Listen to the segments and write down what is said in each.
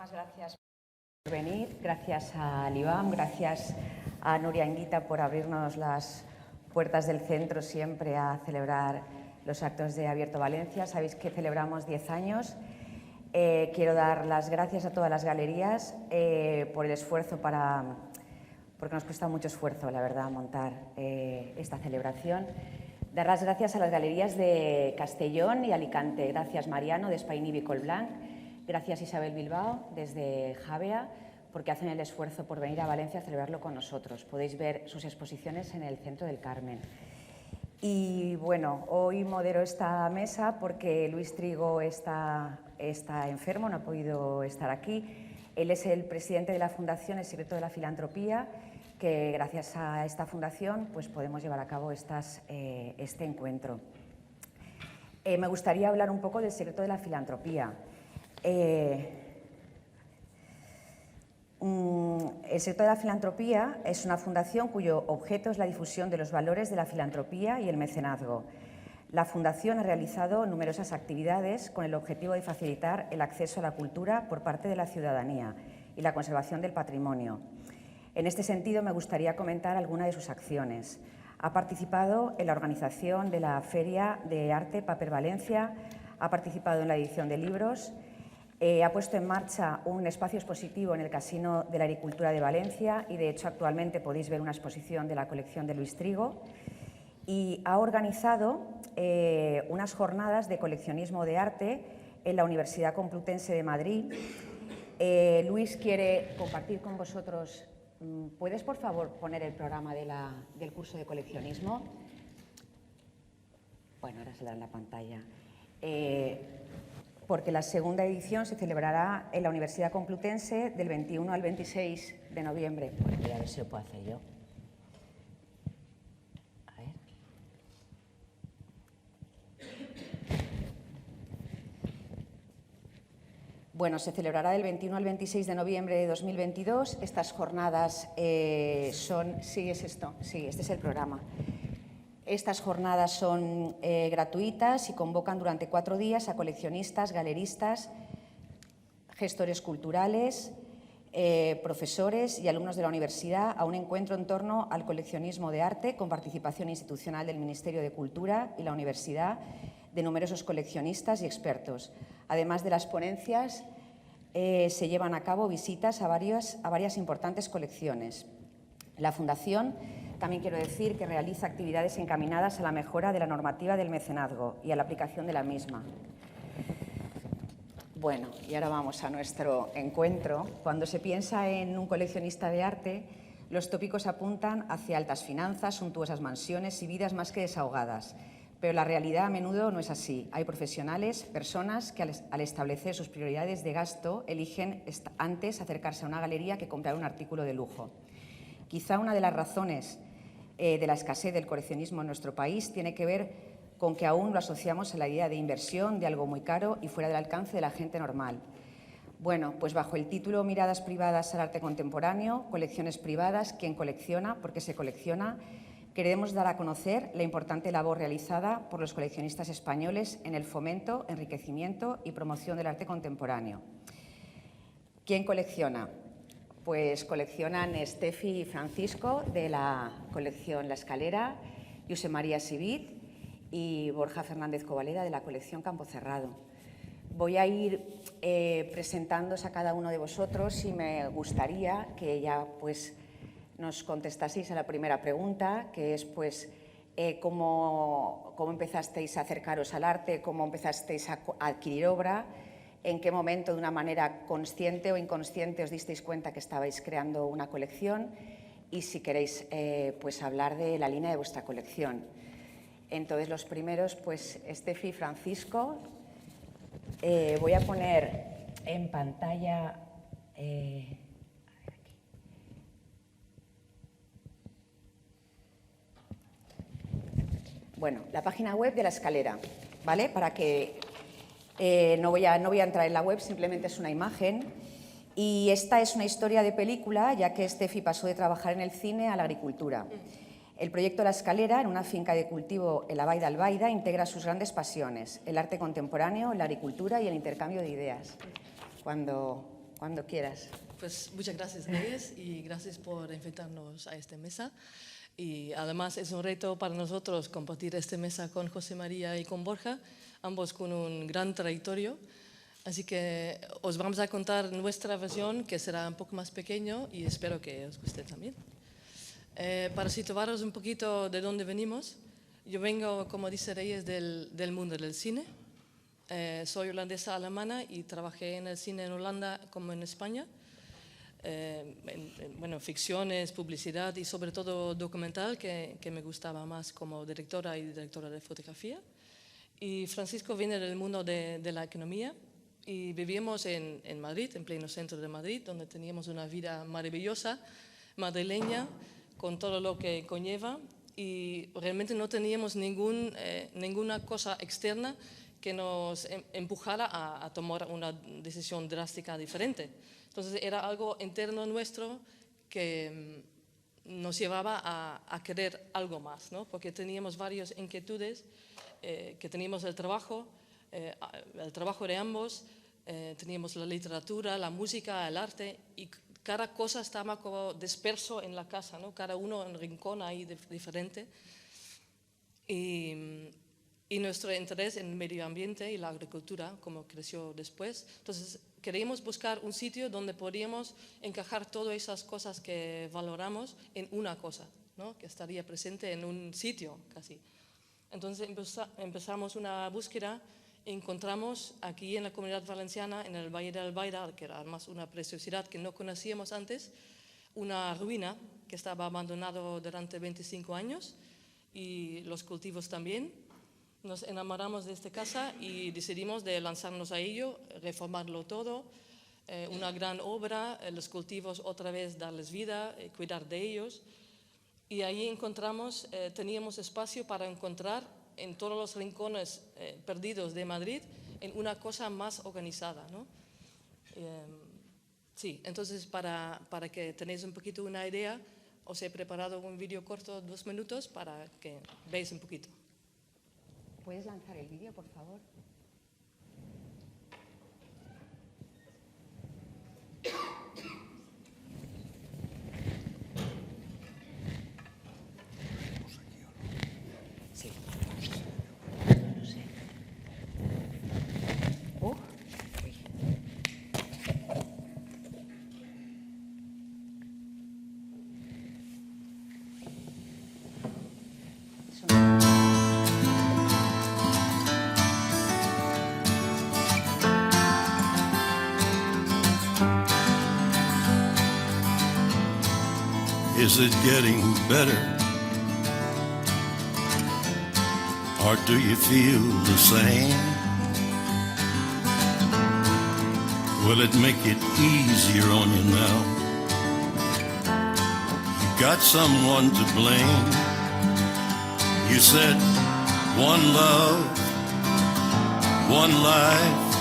Muchísimas gracias por venir, gracias a Libam, gracias a Nuria Anguita por abrirnos las puertas del centro siempre a celebrar los actos de Abierto Valencia. Sabéis que celebramos 10 años. Quiero dar las gracias a todas las galerías por el esfuerzo porque nos cuesta mucho esfuerzo, la verdad, montar esta celebración. Dar las gracias a las galerías de Castellón y Alicante. Gracias Mariano, de Espaini Vicolblanc. Gracias Isabel Bilbao, desde Javea, porque hacen el esfuerzo por venir a Valencia a celebrarlo con nosotros. Podéis ver sus exposiciones en el Centro del Carmen. Y bueno, hoy modero esta mesa porque Luis Trigo está enfermo, no ha podido estar aquí. Él es el presidente de la Fundación El Secreto de la Filantropía, que gracias a esta fundación pues podemos llevar a cabo este encuentro. Me gustaría hablar un poco del secreto de la filantropía. El secreto de la filantropía es una fundación cuyo objeto es la difusión de los valores de la filantropía y el mecenazgo. La fundación ha realizado numerosas actividades con el objetivo de facilitar el acceso a la cultura por parte de la ciudadanía y la conservación del patrimonio. En este sentido, me gustaría comentar algunas de sus acciones. Ha participado en la organización de la Feria de Arte Paper Valencia, ha participado en la edición de libros, ha puesto en marcha un espacio expositivo en el Casino de la Agricultura de Valencia y, de hecho, actualmente podéis ver una exposición de la colección de Luis Trigo, y ha organizado unas jornadas de coleccionismo de arte en la Universidad Complutense de Madrid. Luis quiere compartir con vosotros. ¿Puedes, por favor, poner el programa del curso de coleccionismo? Bueno, ahora se da en la pantalla. Porque la segunda edición se celebrará en la Universidad Complutense del 21 al 26 de noviembre. Voy a ver si lo puedo hacer yo. A ver. Bueno, se celebrará del 21 al 26 de noviembre de 2022. Estas jornadas son... Sí, es esto. Sí, este es el programa. Estas jornadas son gratuitas y convocan durante 4 días a coleccionistas, galeristas, gestores culturales, profesores y alumnos de la universidad a un encuentro en torno al coleccionismo de arte con participación institucional del Ministerio de Cultura y la universidad, de numerosos coleccionistas y expertos. Además de las ponencias, se llevan a cabo visitas a varias importantes colecciones. La Fundación, también quiero decir, que realiza actividades encaminadas a la mejora de la normativa del mecenazgo y a la aplicación de la misma. Bueno, y ahora vamos a nuestro encuentro. Cuando se piensa en un coleccionista de arte, los tópicos apuntan hacia altas finanzas, suntuosas mansiones y vidas más que desahogadas. Pero la realidad a menudo no es así. Hay profesionales, personas que al establecer sus prioridades de gasto eligen antes acercarse a una galería que comprar un artículo de lujo. Quizá una de las razones de la escasez del coleccionismo en nuestro país tiene que ver con que aún lo asociamos a la idea de inversión, de algo muy caro y fuera del alcance de la gente normal. Bueno, pues bajo el título Miradas privadas al arte contemporáneo, colecciones privadas, ¿quién colecciona? ¿Por qué se colecciona? Queremos dar a conocer la importante labor realizada por los coleccionistas españoles en el fomento, enriquecimiento y promoción del arte contemporáneo. ¿Quién colecciona? Pues coleccionan Estefi y Francisco, de la colección La Escalera, Josep María Civit y Borja Fernández Covaleda, de la colección Campo Cerrado. Voy a ir presentándoos a cada uno de vosotros y me gustaría que ya pues nos contestaseis a la primera pregunta, que es pues cómo empezasteis a acercaros al arte, cómo empezasteis a adquirir obra, en qué momento, de una manera consciente o inconsciente, os disteis cuenta que estabais creando una colección y si queréis pues hablar de la línea de vuestra colección. Entonces, los primeros, pues Estefi y Francisco. Voy a poner en pantalla... Bueno, la página web de La Escalera, ¿vale? Para que no voy a entrar en la web, simplemente es una imagen. Y esta es una historia de película, ya que Estefi pasó de trabajar en el cine a la agricultura. El proyecto La Escalera, en una finca de cultivo en la Vall d'Albaida, integra sus grandes pasiones: el arte contemporáneo, la agricultura y el intercambio de ideas. Cuando Cuando quieras. Pues muchas gracias, Reyes, y gracias por invitarnos a esta mesa. Y además es un reto para nosotros compartir esta mesa con José María y con Borja, ambos con un gran trayectorio. Así que os vamos a contar nuestra versión, que será un poco más pequeño y espero que os guste también. Para situaros un poquito de dónde venimos, yo vengo, como dice Reyes, del mundo del cine. Soy holandesa alemana y trabajé en el cine en Holanda como en España. Bueno, ficciones, publicidad y sobre todo documental, que me gustaba más como directora y directora de fotografía. Y Francisco viene del mundo de la economía y vivíamos en Madrid, en pleno centro de Madrid, donde teníamos una vida maravillosa, madrileña, con todo lo que conlleva, y realmente no teníamos ninguna cosa externa que nos empujara a tomar una decisión drástica diferente. Entonces era algo interno nuestro que nos llevaba a querer algo más, ¿no? Porque teníamos varias inquietudes, que teníamos el trabajo de ambos, teníamos la literatura, la música, el arte, y cada cosa estaba como disperso en la casa, ¿no? Cada uno en un rincón ahí diferente. Y nuestro interés en el medio ambiente y la agricultura, como creció después. Entonces, queríamos buscar un sitio donde podíamos encajar todas esas cosas que valoramos en una cosa, ¿no? Que estaría presente en un sitio casi. Entonces, empezamos una búsqueda. Encontramos aquí en la Comunidad Valenciana, en el Valle de Albaida, que era además una preciosidad que no conocíamos antes, una ruina que estaba abandonada durante 25 años y los cultivos también. Nos enamoramos de esta casa y decidimos de lanzarnos a ello, reformarlo todo, una gran obra, los cultivos otra vez darles vida, cuidar de ellos. Y ahí encontramos, teníamos espacio para encontrar en todos los rincones perdidos de Madrid en una cosa más organizada, ¿no? Sí, entonces para que tenéis un poquito una idea, os he preparado un vídeo corto de 2 minutos para que veáis un poquito. ¿Puedes lanzar el vídeo, por favor? Sí. No lo sé. Uy. Is it getting better? Or do you feel the same? Will it make it easier on you now? You got someone to blame. You said one love, one life,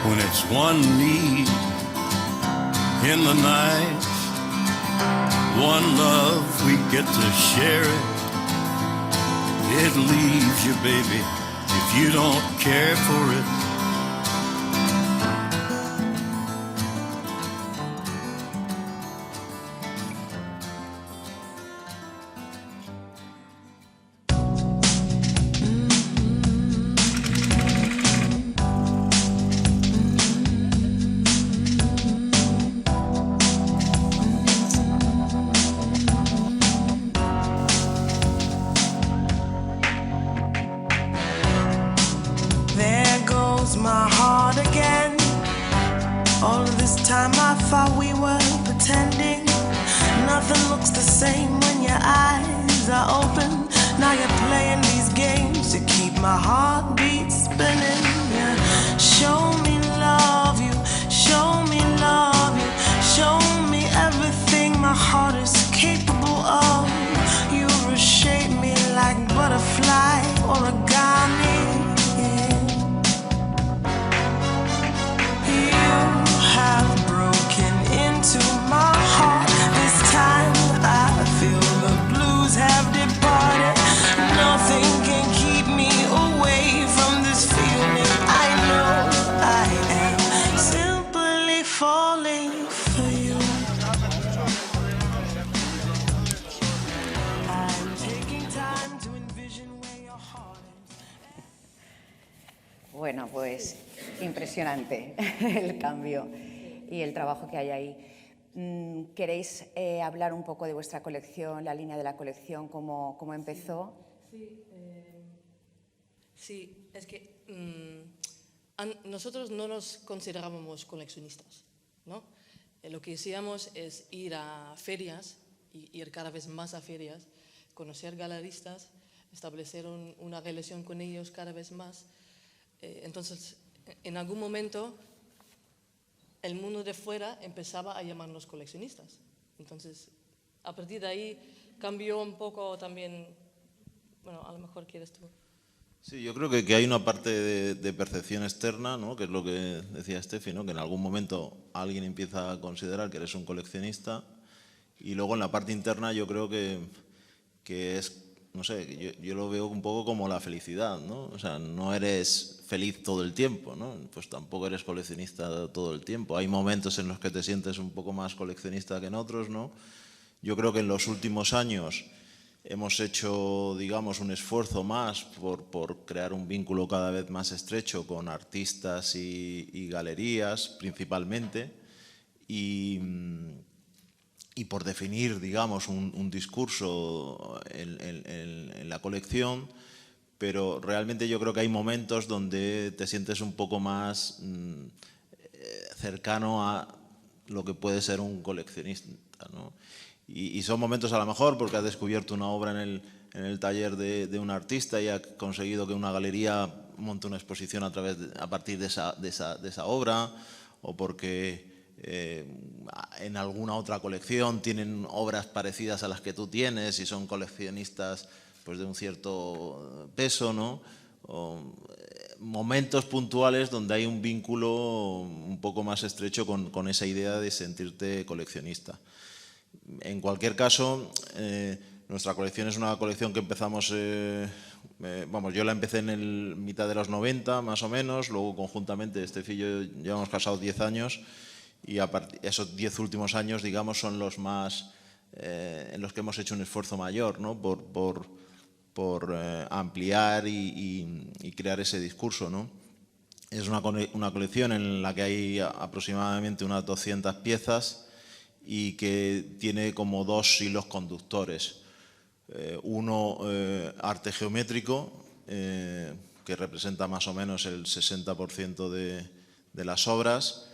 when it's one need in the night. One love, we get to share it. It leaves you, baby, if you don't care for it. My heart again. All of this time I thought we were pretending. Nothing looks the same when your eyes are open. Now you're playing these games to keep my heartbeat spinning. Yeah. Show me love you, show me love you, show me everything my heart is capable of. You reshape me like butterfly origami. Have broken into my heart. This time I feel the blues have departed. Nothing can keep me away from this feeling. I know I falling for you. I'm taking time to envision where your heart is. Bueno, pues impresionante el cambio y el trabajo que hay ahí. ¿Queréis hablar un poco de vuestra colección, la línea de la colección, cómo empezó? Sí, es que nosotros no nos considerábamos coleccionistas, ¿no? Lo que hacíamos es ir a ferias, y ir cada vez más a ferias, conocer galeristas, establecer una relación con ellos cada vez más. Entonces, en algún momento, el mundo de fuera empezaba a llamarnos coleccionistas. Entonces, a partir de ahí cambió un poco también. Bueno, a lo mejor quieres tú. Sí, yo creo que hay una parte de percepción externa, ¿no? Que es lo que decía Steffi, ¿no? Que en algún momento alguien empieza a considerar que eres un coleccionista, y luego en la parte interna yo creo que es, no sé, yo lo veo un poco como la felicidad, ¿no? O sea, no eres feliz todo el tiempo, ¿no? Pues tampoco eres coleccionista todo el tiempo. Hay momentos en los que te sientes un poco más coleccionista que en otros, ¿no? Yo creo que en los últimos años hemos hecho, digamos, un esfuerzo más por crear un vínculo cada vez más estrecho con artistas y galerías, principalmente, y por definir, digamos, un discurso en la colección, pero realmente yo creo que hay momentos donde te sientes un poco más cercano a lo que puede ser un coleccionista, ¿no? Y son momentos a lo mejor porque has descubierto una obra en el taller de un artista y has conseguido que una galería monte una exposición a partir de esa obra, o porque en alguna otra colección tienen obras parecidas a las que tú tienes y son coleccionistas pues de un cierto peso, ¿no? O, momentos puntuales donde hay un vínculo un poco más estrecho con esa idea de sentirte coleccionista. En cualquier caso, nuestra colección es una colección que empezamos, vamos, yo la empecé en mitad de los 90 más o menos, luego conjuntamente Steffi y yo llevamos casados 10 años, y esos 10 últimos años, digamos, son los más en los que hemos hecho un esfuerzo mayor, ¿no? por ampliar y crear ese discurso, ¿no? Es una colección en la que hay aproximadamente unas 200 piezas y que tiene como dos hilos conductores. Uno, arte geométrico, que representa más o menos el 60% de las obras.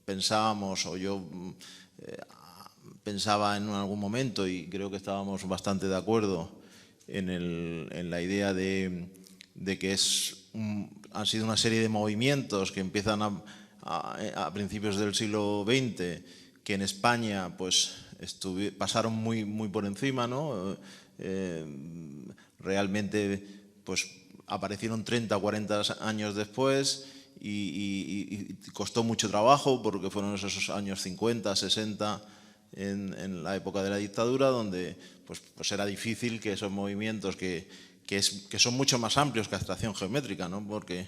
Pensábamos, o yo pensaba en algún momento, y creo que estábamos bastante de acuerdo en la idea de que han sido una serie de movimientos que empiezan a principios del siglo XX, que en España pues pasaron muy por encima, ¿no? Realmente pues aparecieron 30 o 40 años después y costó mucho trabajo, porque fueron esos años 50, 60 en la época de la dictadura, donde pues era difícil que esos movimientos que son mucho más amplios que abstracción geométrica, ¿no? Porque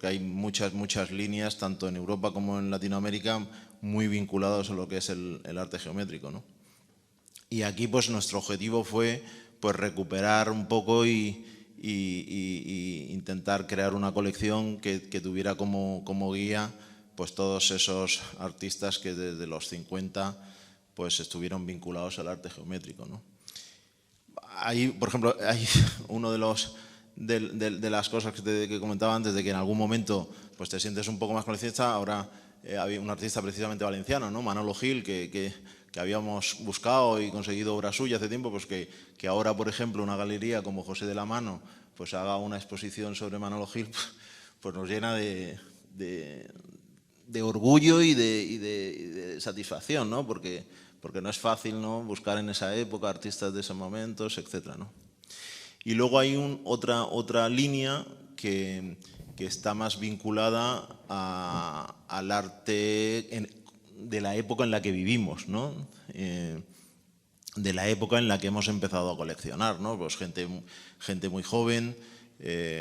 hay muchas líneas, tanto en Europa como en Latinoamérica, muy vinculados a lo que es el arte geométrico, ¿no? Y aquí pues nuestro objetivo fue pues recuperar un poco y intentar crear una colección que tuviera como guía pues todos esos artistas que desde los 50 pues estuvieron vinculados al arte geométrico, ¿no? Ahí, por ejemplo, hay uno de las cosas que comentaba antes, de que en algún momento pues te sientes un poco más coleccionista. Ahora había un artista precisamente valenciano, ¿no? Manolo Gil, que habíamos buscado y conseguido obra suya hace tiempo, pues que ahora, por ejemplo, una galería como José de la Mano pues haga una exposición sobre Manolo Gil, pues nos llena de orgullo y de satisfacción, ¿no? Porque no es fácil, ¿no?, buscar en esa época artistas de esos momentos, etcétera, ¿no? Y luego hay otra línea que está más vinculada al arte de la época en la que vivimos, ¿no? De la época en la que hemos empezado a coleccionar, ¿no? Pues gente muy joven,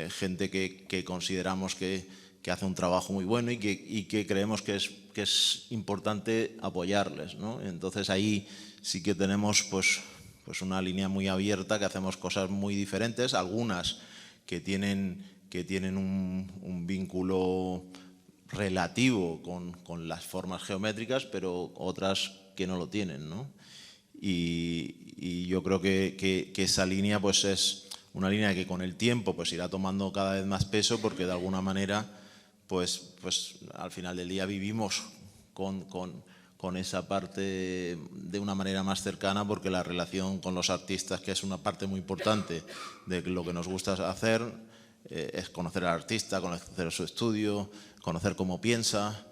gente que consideramos que hace un trabajo muy bueno y que creemos que es importante apoyarles, ¿no? Entonces ahí sí que tenemos pues una línea muy abierta, que hacemos cosas muy diferentes, algunas que tienen un vínculo relativo con las formas geométricas, pero otras que no lo tienen, ¿no? Y yo creo que esa línea pues es una línea que con el tiempo pues irá tomando cada vez más peso, porque de alguna manera pues al final del día vivimos con esa parte de una manera más cercana, porque la relación con los artistas, que es una parte muy importante de lo que nos gusta hacer, es conocer al artista, conocer su estudio, conocer cómo piensa,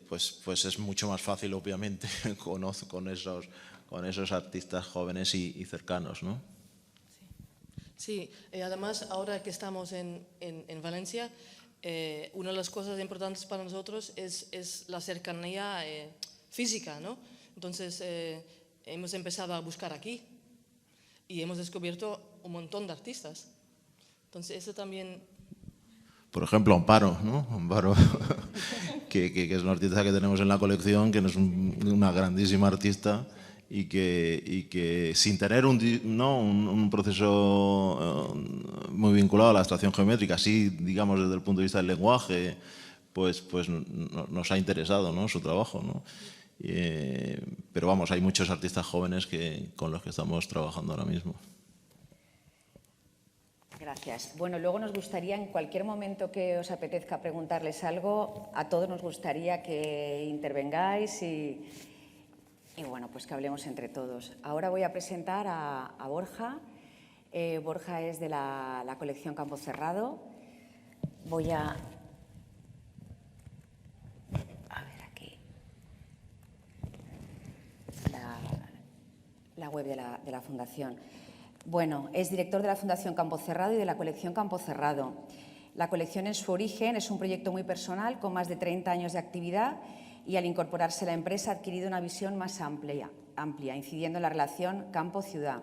pues es mucho más fácil, obviamente, con esos artistas jóvenes y cercanos, ¿no? Sí, además ahora que estamos en Valencia, una de las cosas importantes para nosotros es la cercanía física, ¿no? Entonces hemos empezado a buscar aquí y hemos descubierto un montón de artistas. Entonces eso también... Por ejemplo, Amparo, ¿no? Amparo, que es una artista que tenemos en la colección, que es una grandísima artista y que sin tener un proceso muy vinculado a la abstracción geométrica, sí, digamos, desde el punto de vista del lenguaje, pues nos ha interesado, ¿no?, su trabajo, ¿no? Pero vamos, hay muchos artistas jóvenes con los que estamos trabajando ahora mismo. Gracias. Bueno, luego nos gustaría, en cualquier momento que os apetezca preguntarles algo, a todos nos gustaría que intervengáis y bueno, pues que hablemos entre todos. Ahora voy a presentar a Borja. Borja es de la colección Campo Cerrado. Voy a ver aquí la web de la Fundación. Bueno, es director de la Fundación Campo Cerrado y de la colección Campo Cerrado. La colección, en su origen, es un proyecto muy personal con más de 30 años de actividad, y al incorporarse a la empresa ha adquirido una visión más amplia, incidiendo en la relación campo-ciudad.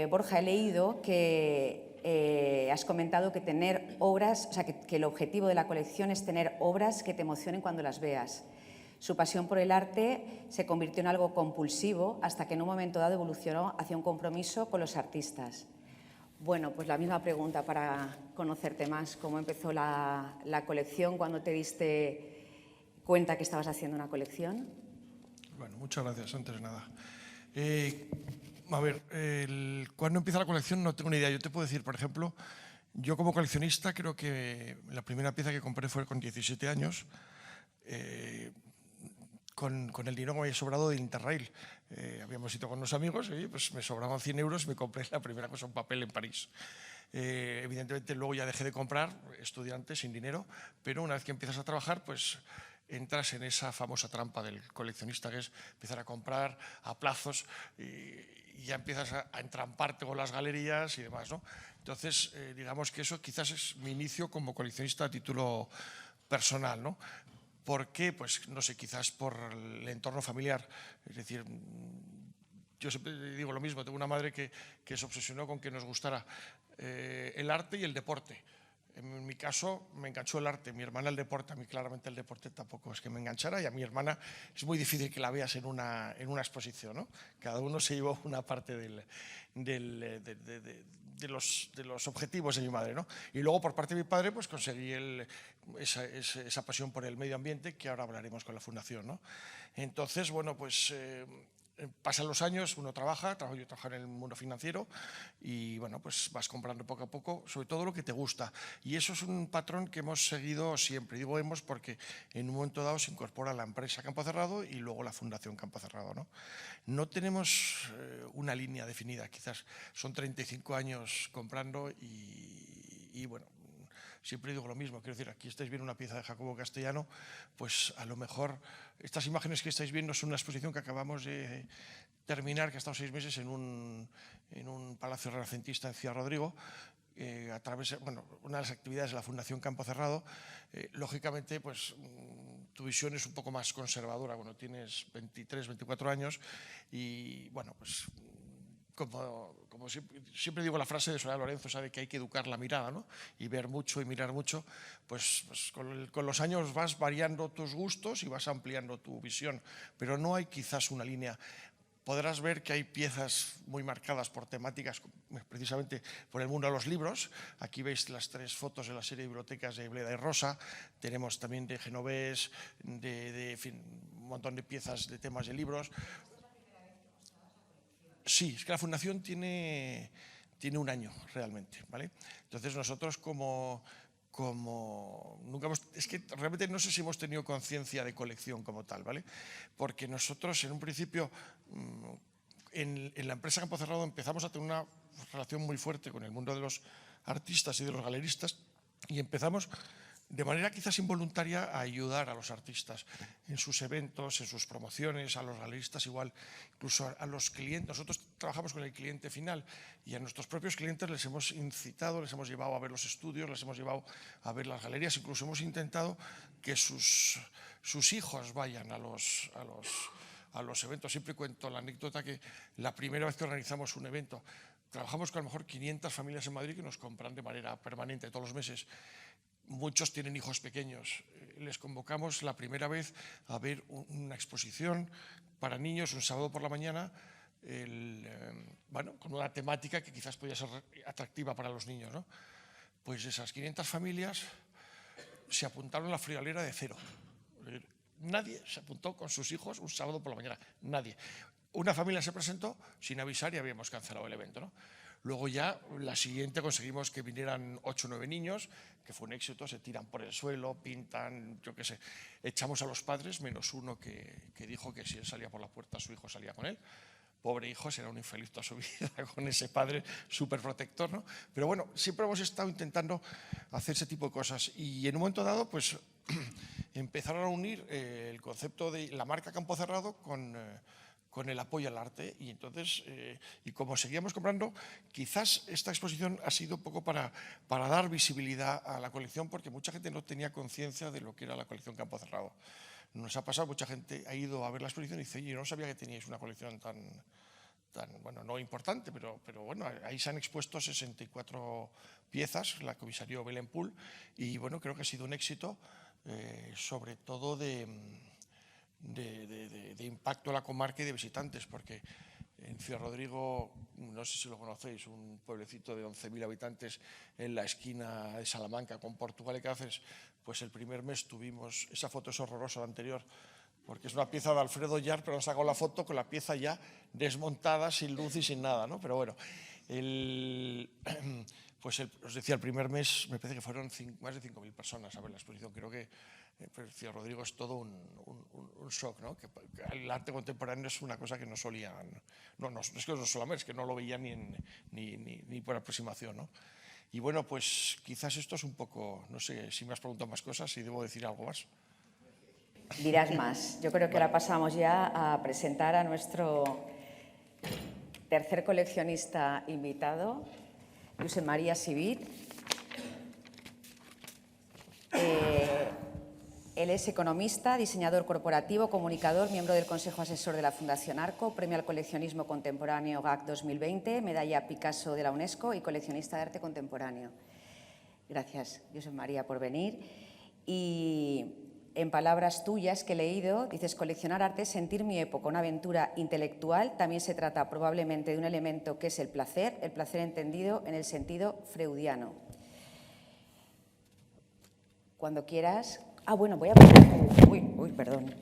Borja, he leído que has comentado que tener obras, o sea, que el objetivo de la colección es tener obras que te emocionen cuando las veas. Su pasión por el arte se convirtió en algo compulsivo hasta que en un momento dado evolucionó hacia un compromiso con los artistas. Bueno, pues la misma pregunta para conocerte más. ¿Cómo empezó la colección? ¿Cuándo te diste cuenta que estabas haciendo una colección? Bueno, muchas gracias, antes de nada. A ver, ¿cuándo empieza la colección? No tengo ni idea. Yo te puedo decir, por ejemplo, yo como coleccionista creo que la primera pieza que compré fue con 17 años, con el dinero que me había sobrado de Interrail. Habíamos ido con unos amigos y pues me sobraban 100 euros y me compré la primera cosa, un papel en París. Evidentemente luego ya dejé de comprar, estudiante, sin dinero, pero una vez que empiezas a trabajar, pues entras en esa famosa trampa del coleccionista, que es empezar a comprar a plazos y ya empiezas a entramparte con las galerías y demás, ¿no? Entonces, digamos que eso quizás es mi inicio como coleccionista a título personal, ¿no? ¿Por qué? Pues no sé, quizás por el entorno familiar. Es decir, yo siempre digo lo mismo, tengo una madre que se obsesionó con que nos gustara el arte y el deporte. En mi caso me enganchó el arte, mi hermana el deporte. A mí claramente el deporte tampoco es que me enganchara, y a mi hermana es muy difícil que la veas en una exposición, ¿no? Cada uno se llevó una parte de los objetivos de mi madre, ¿no? Y luego por parte de mi padre pues conseguí esa pasión por el medio ambiente, que ahora hablaremos con la Fundación, ¿no? Entonces, bueno, pues pasan los años, uno trabaja, yo trabajo en el mundo financiero y bueno, pues vas comprando poco a poco, sobre todo lo que te gusta. Y eso es un patrón que hemos seguido siempre. Digo hemos porque en un momento dado se incorpora la empresa Campo Cerrado y luego la Fundación Campo Cerrado, ¿no? No tenemos una línea definida, quizás son 35 años comprando y bueno, siempre digo lo mismo, quiero decir, aquí estáis viendo una pieza de Jacobo Castellano, pues a lo mejor estas imágenes que estáis viendo son una exposición que acabamos de terminar, que ha estado 6 meses en un palacio renacentista en Ciudad Rodrigo, a través, bueno, una de las actividades de la Fundación Campo Cerrado. Lógicamente, pues tu visión es un poco más conservadora, bueno, tienes 23, 24 años y bueno, pues como siempre digo la frase de Soledad Lorenzo, esa de que hay que educar la mirada, ¿no? Y ver mucho y mirar mucho, pues con los años vas variando tus gustos y vas ampliando tu visión, pero no hay quizás una línea. Podrás ver que hay piezas muy marcadas por temáticas, precisamente por el mundo de los libros. Aquí veis las 3 fotos de la serie de bibliotecas de Bleda y Rosa. Tenemos también de Genovés, en fin, un montón de piezas de temas de libros. Sí, es que la Fundación tiene 1 año realmente, ¿vale? Entonces nosotros es que realmente no sé si hemos tenido conciencia de colección como tal, ¿vale? Porque nosotros en un principio, en la empresa Campo Cerrado empezamos a tener una relación muy fuerte con el mundo de los artistas y de los galeristas y empezamos de manera quizás involuntaria a ayudar a los artistas en sus eventos, en sus promociones, a los galeristas igual, incluso a los clientes. Nosotros trabajamos con el cliente final y a nuestros propios clientes les hemos incitado, les hemos llevado a ver los estudios, les hemos llevado a ver las galerías, incluso hemos intentado que sus hijos vayan a los eventos. Siempre cuento la anécdota que la primera vez que organizamos un evento, trabajamos con a lo mejor 500 familias en Madrid que nos compran de manera permanente todos los meses. Muchos tienen hijos pequeños. Les convocamos la primera vez a ver una exposición para niños un sábado por la mañana, con una temática que quizás podía ser atractiva para los niños, ¿no? Pues esas 500 familias se apuntaron a la friolera de cero. Nadie se apuntó con sus hijos un sábado por la mañana, nadie. Una familia se presentó sin avisar y habíamos cancelado el evento, ¿no? Luego ya, la siguiente, conseguimos que vinieran 8 o 9 niños, que fue un éxito, se tiran por el suelo, pintan, yo qué sé. Echamos a los padres, menos uno que dijo que si él salía por la puerta, su hijo salía con él. Pobre hijo, será un infeliz toda su vida con ese padre súper protector, ¿no? Pero bueno, siempre hemos estado intentando hacer ese tipo de cosas. Y en un momento dado, pues, empezaron a unir el concepto de la marca Campo Cerrado con el apoyo al arte, y entonces, y como seguíamos comprando, quizás esta exposición ha sido un poco para dar visibilidad a la colección, porque mucha gente no tenía conciencia de lo que era la colección Campo Cerrado. Nos ha pasado, mucha gente ha ido a ver la exposición y dice, yo no sabía que teníais una colección tan bueno, no importante, pero bueno, ahí se han expuesto 64 piezas, la comisarió Belén Pool, y bueno, creo que ha sido un éxito, sobre todo de impacto a la comarca y de visitantes, porque en Ciudad Rodrigo, no sé si lo conocéis, un pueblecito de 11.000 habitantes en la esquina de Salamanca con Portugal y Cáceres, pues el primer mes tuvimos, esa foto es horrorosa la anterior, porque es una pieza de Alfredo Yar, pero han sacado la foto con la pieza ya desmontada, sin luz y sin nada, ¿no? Pero bueno, os decía, el primer mes me parece que fueron más de 5.000 personas a ver la exposición. Creo que Ciudad Rodrigo es todo un shock, ¿no? Que el arte contemporáneo es una cosa que no solían, es que no solamente, es que no lo veían ni por aproximación, ¿no? Y bueno, pues quizás esto es un poco, no sé si me has preguntado más cosas, si debo decir algo más. Dirás más. Yo creo que ahora pasamos ya a presentar a nuestro tercer coleccionista invitado, Josep María Civit. Él es economista, diseñador corporativo, comunicador, miembro del Consejo Asesor de la Fundación Arco, premio al coleccionismo contemporáneo GAC 2020, medalla Picasso de la UNESCO y coleccionista de arte contemporáneo. Gracias, Josep María, por venir. Y en palabras tuyas que he leído, dices, coleccionar arte es sentir mi época, una aventura intelectual. También se trata probablemente de un elemento que es el placer entendido en el sentido freudiano. Cuando quieras. Bueno, voy a poner... perdón.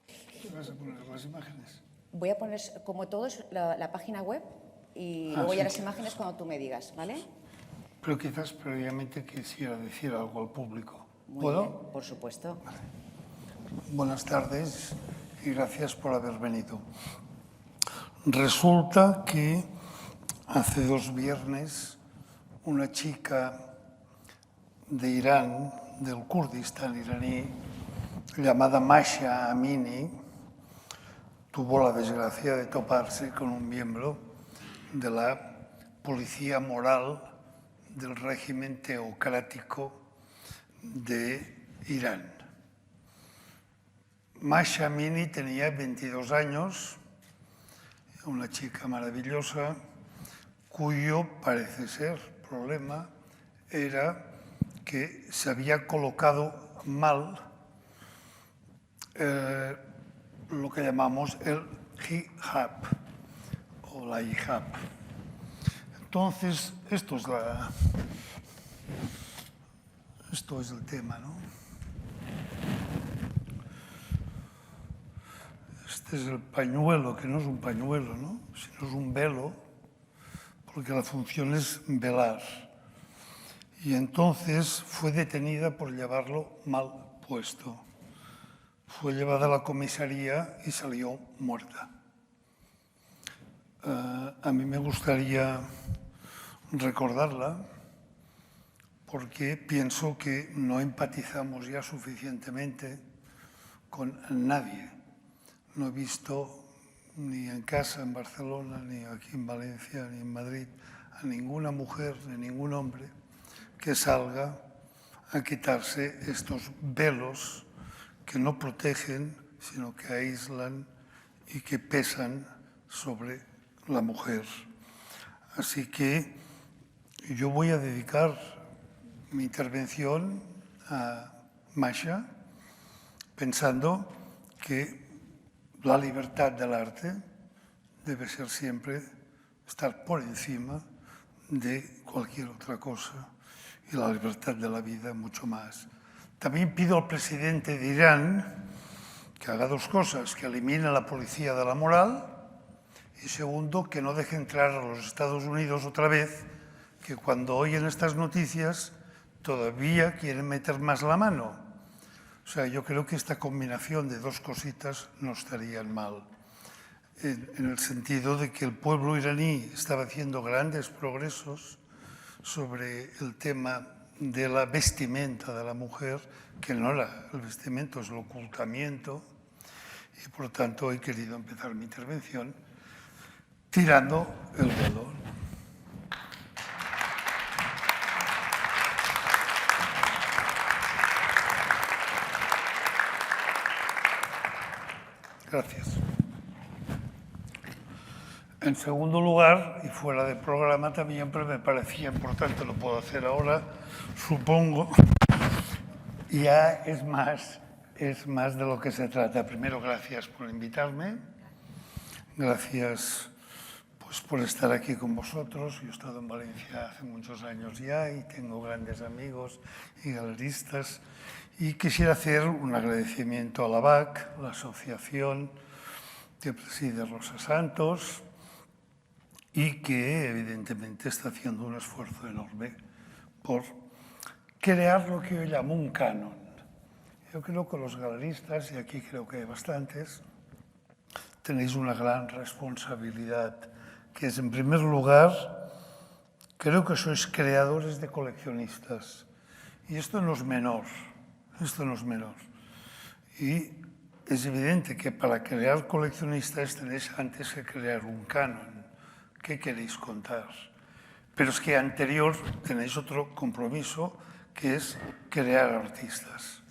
¿Qué vas a poner? ¿Las imágenes? Voy a poner, como todos, la página web y luego ya las imágenes cuando tú me digas, ¿vale? Pero quizás previamente quisiera decir algo al público. ¿Puedo? Bien, por supuesto. Vale. Buenas tardes y gracias por haber venido. Resulta que hace 2 viernes una chica de Irán, del Kurdistán iraní, llamada Masha Amini, tuvo la desgracia de toparse con un miembro de la policía moral del régimen teocrático de Irán. Masha Amini tenía 22 años, una chica maravillosa, cuyo, parece ser, problema era que se había colocado mal lo que llamamos el hijab o la hijab. Entonces, esto es el tema, ¿no? Este es el pañuelo, que no es un pañuelo, ¿no? Sino es un velo, porque la función es velar. Y entonces fue detenida por llevarlo mal puesto. Fue llevada a la comisaría y salió muerta. A mí me gustaría recordarla porque pienso que no empatizamos ya suficientemente con nadie. No he visto ni en casa en Barcelona, ni aquí en Valencia, ni en Madrid, a ninguna mujer, ni ningún hombre que salga a quitarse estos velos que no protegen, sino que aíslan y que pesan sobre la mujer. Así que yo voy a dedicar mi intervención a Masha, pensando que la libertad del arte debe ser siempre estar por encima de cualquier otra cosa y la libertad de la vida mucho más. También pido al presidente de Irán que haga dos cosas, que elimine la policía de la moral y segundo, que no deje entrar a los Estados Unidos otra vez, que cuando oyen estas noticias todavía quieren meter más la mano. O sea, yo creo que esta combinación de dos cositas no estarían mal, en el sentido de que el pueblo iraní estaba haciendo grandes progresos sobre el tema de la vestimenta de la mujer, que no era el vestimento, es el ocultamiento, y por tanto he querido empezar mi intervención tirando el velo. Gracias. En segundo lugar, y fuera del programa, también me parecía importante, lo puedo hacer ahora, supongo, ya es más de lo que se trata. Primero, gracias por invitarme, gracias pues, por estar aquí con vosotros. Yo he estado en Valencia hace muchos años ya y tengo grandes amigos y galeristas. Y quisiera hacer un agradecimiento a la BAC, la asociación que preside Rosa Santos, y que evidentemente está haciendo un esfuerzo enorme por crear lo que yo llamo un canon. Yo creo que los galeristas, y aquí creo que hay bastantes, tenéis una gran responsabilidad, que es, en primer lugar, creo que sois creadores de coleccionistas. Y esto no es menor, esto no es menor. Y es evidente que para crear coleccionistas tenéis antes que crear un canon. ¿Qué queréis contar? Pero es que anterior tenéis otro compromiso, que es crear artistas.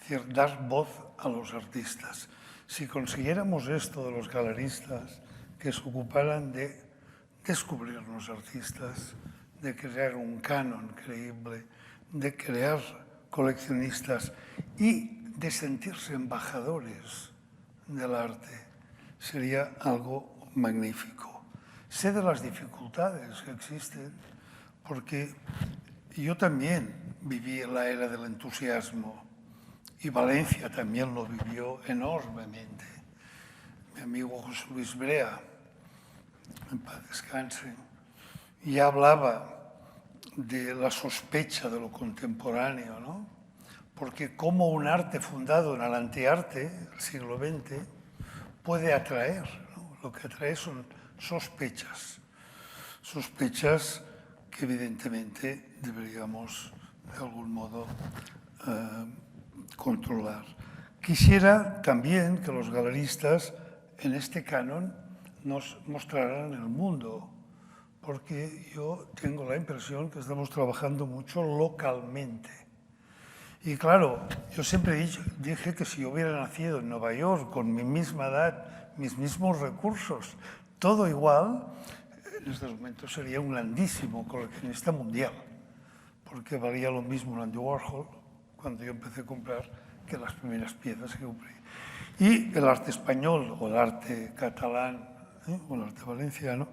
Es decir, dar voz a los artistas. Si consiguiéramos esto de los galeristas, que se ocuparan de descubrir los artistas, de crear un canon creíble, de crear coleccionistas y de sentirse embajadores del arte, sería algo magnífico. Sé de las dificultades que existen, porque yo también viví la era del entusiasmo y Valencia también lo vivió enormemente. Mi amigo José Luis Brea, en paz descanse, ya hablaba de la sospecha de lo contemporáneo, ¿no? Porque como un arte fundado en el antiarte, el siglo XX, puede atraer, ¿no? Lo que atrae son sospechas que evidentemente deberíamos de algún modo controlar. Quisiera también que los galeristas en este canon nos mostraran el mundo, porque yo tengo la impresión que estamos trabajando mucho localmente. Y claro, yo siempre dije que si yo hubiera nacido en Nueva York con mi misma edad, mis mismos recursos, todo igual, en estos momentos sería un grandísimo coleccionista mundial, porque valía lo mismo un Andy Warhol, cuando yo empecé a comprar, que las primeras piezas que compré. Y el arte español o el arte catalán o el arte valenciano,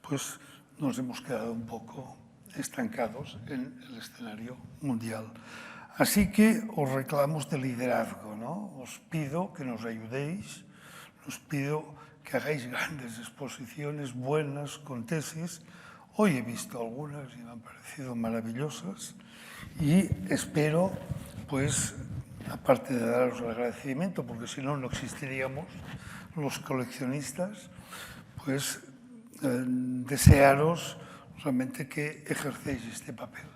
pues nos hemos quedado un poco estancados en el escenario mundial. Así que os reclamo de liderazgo, ¿no? Os pido que nos ayudéis, os pido que hagáis grandes exposiciones buenas, con tesis. Hoy he visto algunas y me han parecido maravillosas y espero, pues, aparte de daros el agradecimiento, porque si no, no existiríamos los coleccionistas, pues desearos realmente que ejercéis este papel.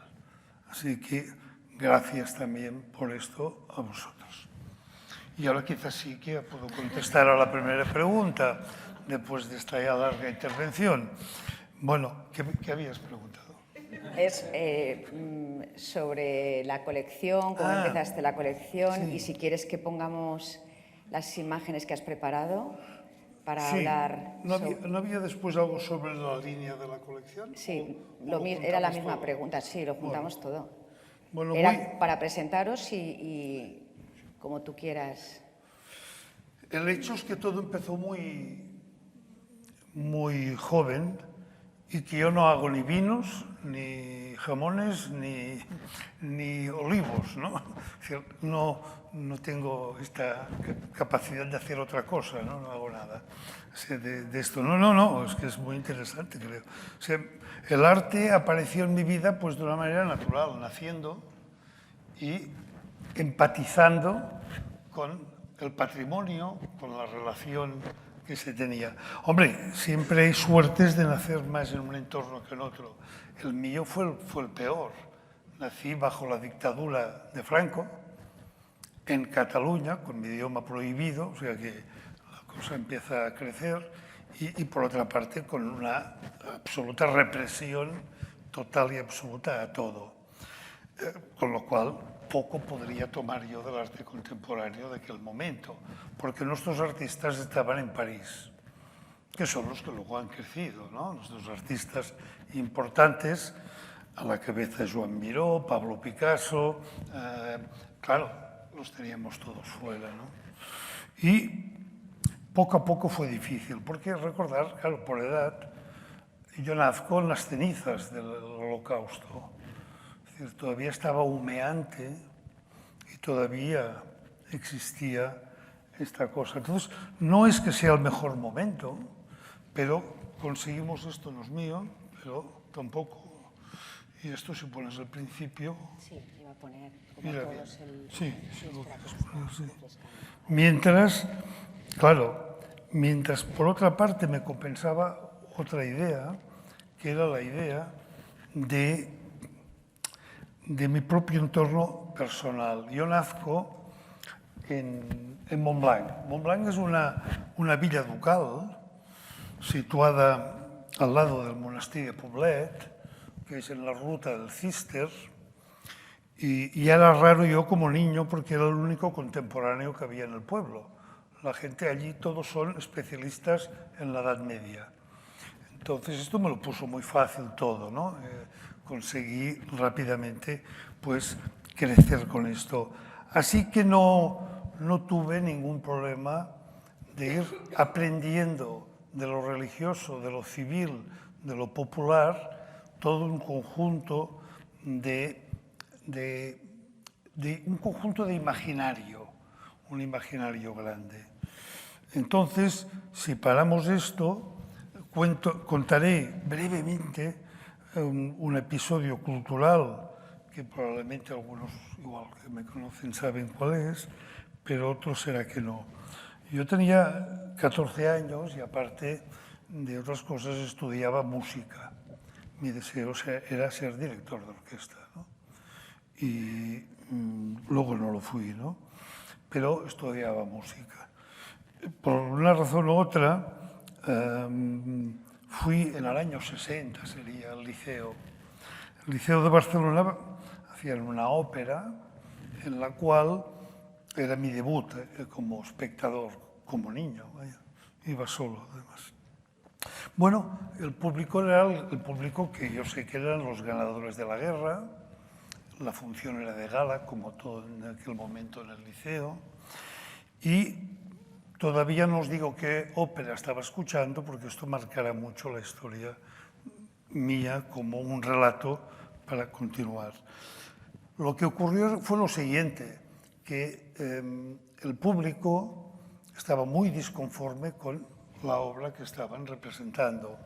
Así que gracias también por esto a vosotros. Y ahora quizás sí que puedo contestar a la primera pregunta, después de esta ya larga intervención. Bueno, ¿qué habías preguntado? Es sobre la colección, cómo empezaste la colección y si quieres que pongamos las imágenes que has preparado para hablar. ¿No había después algo sobre la línea de la colección? Sí, era la misma pregunta, sí, lo juntamos todo. Bueno, era para presentaros y como tú quieras. El hecho es que todo empezó muy joven y que yo no hago ni vinos, ni jamones, ni olivos, ¿no? Es decir, no tengo esta capacidad de hacer otra cosa, ¿no? No hago nada de esto. No, es que es muy interesante, creo. O sea, el arte apareció en mi vida pues de una manera natural, naciendo y empatizando con el patrimonio, con la relación que se tenía. Hombre, siempre hay suertes de nacer más en un entorno que en otro. El mío fue el peor. Nací bajo la dictadura de Franco, en Cataluña, con mi idioma prohibido, o sea que la cosa empieza a crecer, y por otra parte con una absoluta represión total y absoluta a todo. Con lo cual, poco podría tomar yo del arte contemporáneo de aquel momento, porque nuestros artistas estaban en París, que son los que luego han crecido, ¿no? Nuestros artistas importantes, a la cabeza Joan Miró, Pablo Picasso, claro, los teníamos todos fuera, ¿no? Y poco a poco fue difícil, porque recordar, claro, por edad, yo nazco en las cenizas del Holocausto. Es decir, todavía estaba humeante y todavía existía esta cosa. Entonces, no es que sea el mejor momento, pero conseguimos esto, no es mío, pero tampoco. Y esto, si pones al principio... Sí, iba a poner como Mira, todos el... sí, lo quieres poner, sí. Mientras, claro, por otra parte me compensaba otra idea, que era la idea de mi propio entorno personal. Yo nazco en Montblanc. Montblanc es una villa ducal situada al lado del monestir de Poblet, que es en la ruta del Císter, y era raro yo como niño porque era el único contemporáneo que había en el pueblo. La gente allí, todos son especialistas en la Edad Media. Entonces esto me lo puso muy fácil todo, ¿no? Conseguí rápidamente pues crecer con esto. Así que no tuve ningún problema de ir aprendiendo de lo religioso, de lo civil, de lo popular, todo un conjunto de imaginario, un imaginario grande. Entonces, si paramos esto, contaré brevemente un episodio cultural que probablemente algunos, igual que me conocen, saben cuál es, pero otros será que no. Yo tenía 14 años y aparte de otras cosas estudiaba música. Mi deseo era ser director de orquesta, ¿no? Y luego no lo fui, ¿no? Pero estudiaba música. Por una razón u otra, fui en el año 60, sería el liceo. El Liceo de Barcelona hacían una ópera en la cual era mi debut como espectador, como niño, vaya. Iba solo, además. Bueno, el público era el público que yo sé que eran los ganadores de la guerra, la función era de gala, como todo en aquel momento en el liceo, y todavía no os digo qué ópera estaba escuchando, porque esto marcará mucho la historia mía como un relato para continuar. Lo que ocurrió fue lo siguiente, que el público estaba muy disconforme con la obra que estaban representando,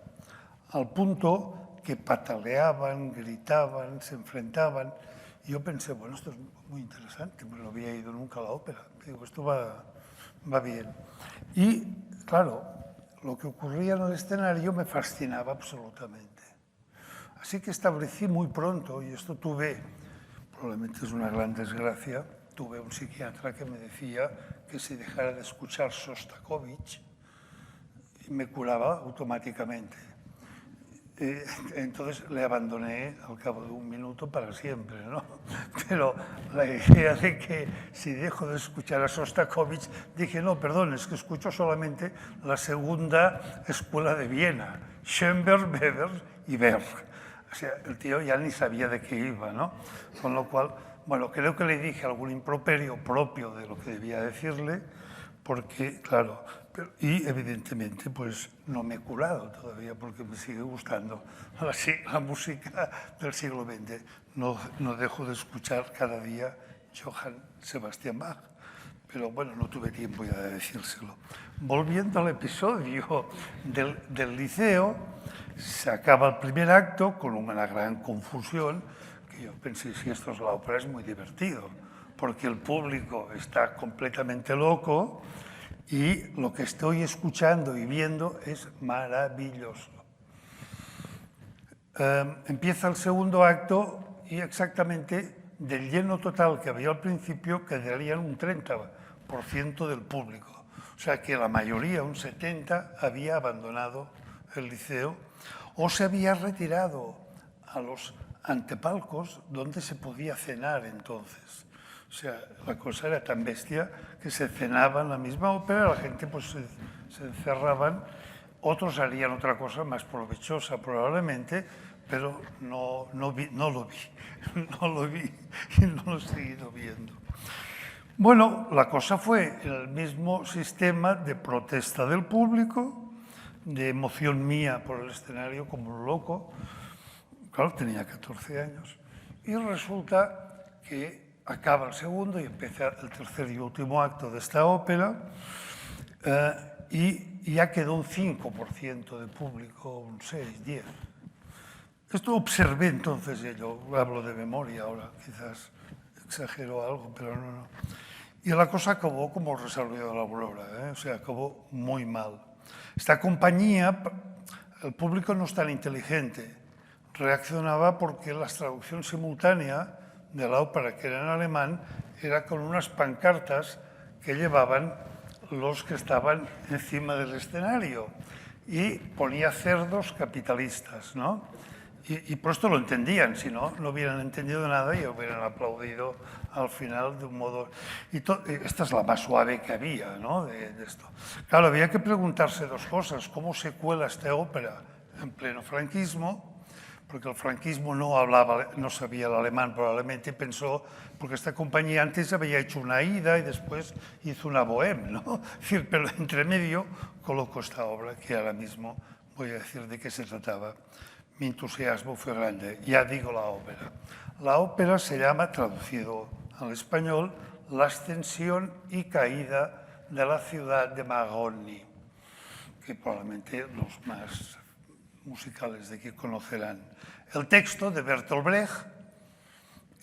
al punto que pataleaban, gritaban, se enfrentaban. Y yo pensé, bueno, esto es muy interesante, no había ido nunca a la ópera. Digo, esto va bien. Y, claro, lo que ocurría en el escenario me fascinaba absolutamente. Así que establecí muy pronto, y esto tuve, probablemente es una gran desgracia, tuve un psiquiatra que me decía que si dejara de escuchar Shostakovich, me curaba automáticamente. Entonces le abandoné al cabo de un minuto para siempre, ¿no? Pero la idea de que si dejo de escuchar a Shostakovich, dije, no, perdón, es que escucho solamente la segunda escuela de Viena, Schoenberg, Weber y Berg. O sea, el tío ya ni sabía de qué iba, ¿no? Con lo cual, bueno, creo que le dije algún improperio propio de lo que debía decirle, porque, claro, y evidentemente pues no me he curado todavía porque me sigue gustando la música del siglo XX. No dejo de escuchar cada día Johann Sebastian Bach, pero bueno, no tuve tiempo ya de decírselo. Volviendo al episodio del liceo, se acaba el primer acto con una gran confusión, que yo pensé, si esto es la ópera es muy divertido, porque el público está completamente loco, y lo que estoy escuchando y viendo es maravilloso. Empieza el segundo acto y exactamente del lleno total que había al principio quedarían un 30% del público. O sea que la mayoría, un 70%, había abandonado el liceo o se había retirado a los antepalcos donde se podía cenar entonces. O sea, la cosa era tan bestia que se cenaba en la misma ópera, la gente pues se encerraban, otros harían otra cosa más provechosa probablemente, pero no lo vi y no lo he seguido viendo. Bueno, la cosa fue el mismo sistema de protesta del público, de emoción mía por el escenario como un loco. Claro, tenía 14 años. Y resulta que acaba el segundo y empieza el tercer y último acto de esta ópera y ya quedó un 5% de público, un 6, 10. Esto observé entonces, y yo hablo de memoria ahora, quizás exagero algo, pero no. Y la cosa acabó como el Rosario de la Aurora, o sea, acabó muy mal. Esta compañía, el público no es tan inteligente, reaccionaba porque la traducción simultánea de la ópera, que era en alemán, era con unas pancartas que llevaban los que estaban encima del escenario y ponía cerdos capitalistas, ¿no? Y por esto lo entendían, si no, no hubieran entendido nada y hubieran aplaudido al final de un modo... esta es la más suave que había, ¿no? de esto. Claro, había que preguntarse dos cosas. ¿Cómo se cuela esta ópera en pleno franquismo? Porque el franquismo no sabía el alemán probablemente, y pensó, porque esta compañía antes había hecho una ida y después hizo una bohème, ¿no? Es decir, pero entre medio colocó esta obra, que ahora mismo voy a decir de qué se trataba. Mi entusiasmo fue grande. Ya digo la ópera. La ópera se llama, traducido al español, La ascensión y caída de la ciudad de Maroni, que probablemente los más musicales de aquí conocerán. El texto de Bertolt Brecht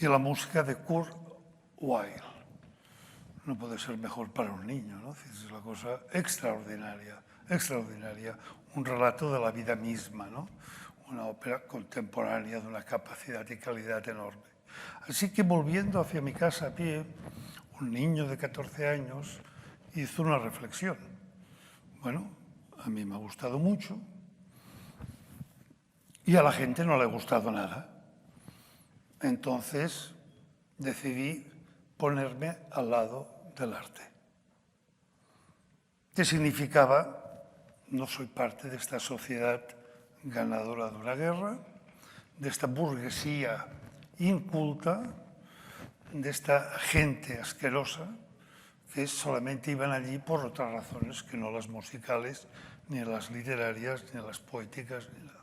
y la música de Kurt Weill. No puede ser mejor para un niño, ¿no? Es una cosa extraordinaria, extraordinaria. Un relato de la vida misma, ¿no? Una ópera contemporánea de una capacidad y calidad enorme. Así que volviendo hacia mi casa a pie, un niño de 14 años hizo una reflexión. Bueno, a mí me ha gustado mucho, y a la gente no le ha gustado nada. Entonces decidí ponerme al lado del arte. ¿Qué significaba no soy parte de esta sociedad ganadora de una guerra, de esta burguesía inculta, de esta gente asquerosa que solamente iban allí por otras razones que no las musicales, ni las literarias, ni las poéticas, ni nada.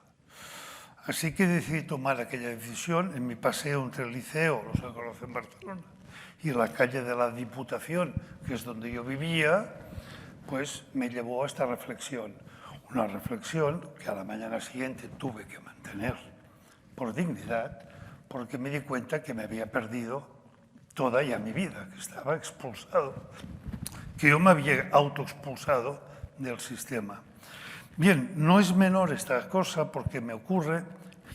Así que decidí tomar aquella decisión en mi paseo entre el liceo, los que conocen Barcelona, y la calle de la Diputación, que es donde yo vivía, pues me llevó a esta reflexión. Una reflexión que a la mañana siguiente tuve que mantener por dignidad, porque me di cuenta que me había perdido toda ya mi vida, que estaba expulsado, que yo me había autoexpulsado del sistema. Bien, no es menor esta cosa porque me ocurre,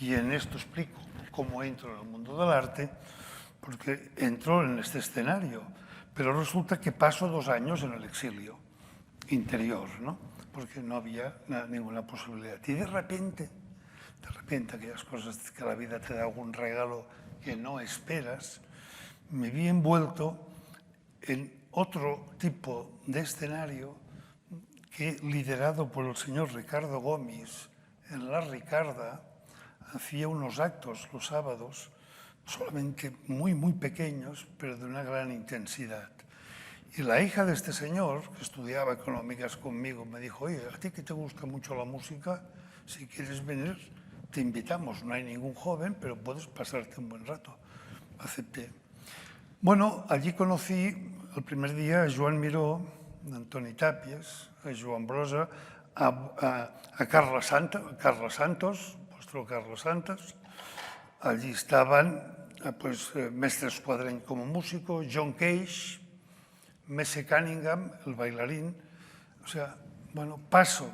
y en esto explico cómo entro en el mundo del arte, porque entro en este escenario, pero resulta que paso 2 años en el exilio interior, ¿no? Porque no había ninguna posibilidad. Y de repente, aquellas cosas que la vida te da algún regalo que no esperas, me vi envuelto en otro tipo de escenario que, liderado por el señor Ricardo Gomis, en La Ricarda, hacía unos actos los sábados, solamente muy, muy pequeños, pero de una gran intensidad. Y la hija de este señor, que estudiaba económicas conmigo, me dijo, oye, a ti que te gusta mucho la música, si quieres venir, te invitamos. No hay ningún joven, pero puedes pasarte un buen rato. Acepté. Bueno, allí conocí el primer día a Joan Miró, a Antoni Tàpies, a Joan Brossa, a Carles Santos, vuestro Carles Santos. Allí estaban pues, Mestre Escuadreny como músico, John Cage, Messe Cunningham, el bailarín. O sea, bueno, paso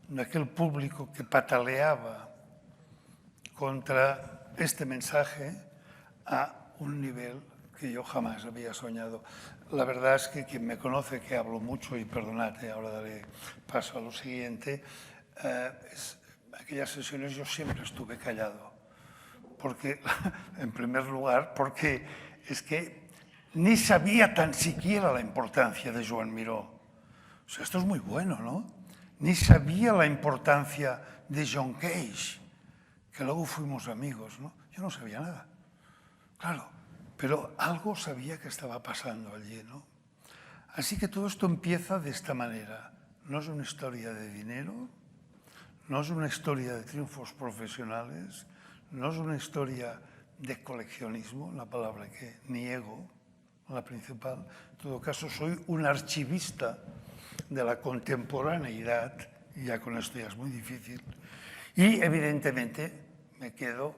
de aquel público que pataleaba contra este mensaje a un nivel que yo jamás había soñado. La verdad es que quien me conoce, que hablo mucho, y perdonad, ahora daré paso a lo siguiente, aquellas sesiones yo siempre estuve callado. Porque, en primer lugar, porque es que ni sabía tan siquiera la importancia de Joan Miró. O sea, esto es muy bueno, ¿no? Ni sabía la importancia de John Cage, que luego fuimos amigos, ¿no? Yo no sabía nada. Claro, pero algo sabía que estaba pasando allí, ¿no? Así que todo esto empieza de esta manera. No es una historia de dinero, no es una historia de triunfos profesionales, no es una historia de coleccionismo, la palabra que niego, la principal. En todo caso, soy un archivista de la contemporaneidad, y ya con esto ya es muy difícil, y evidentemente me quedo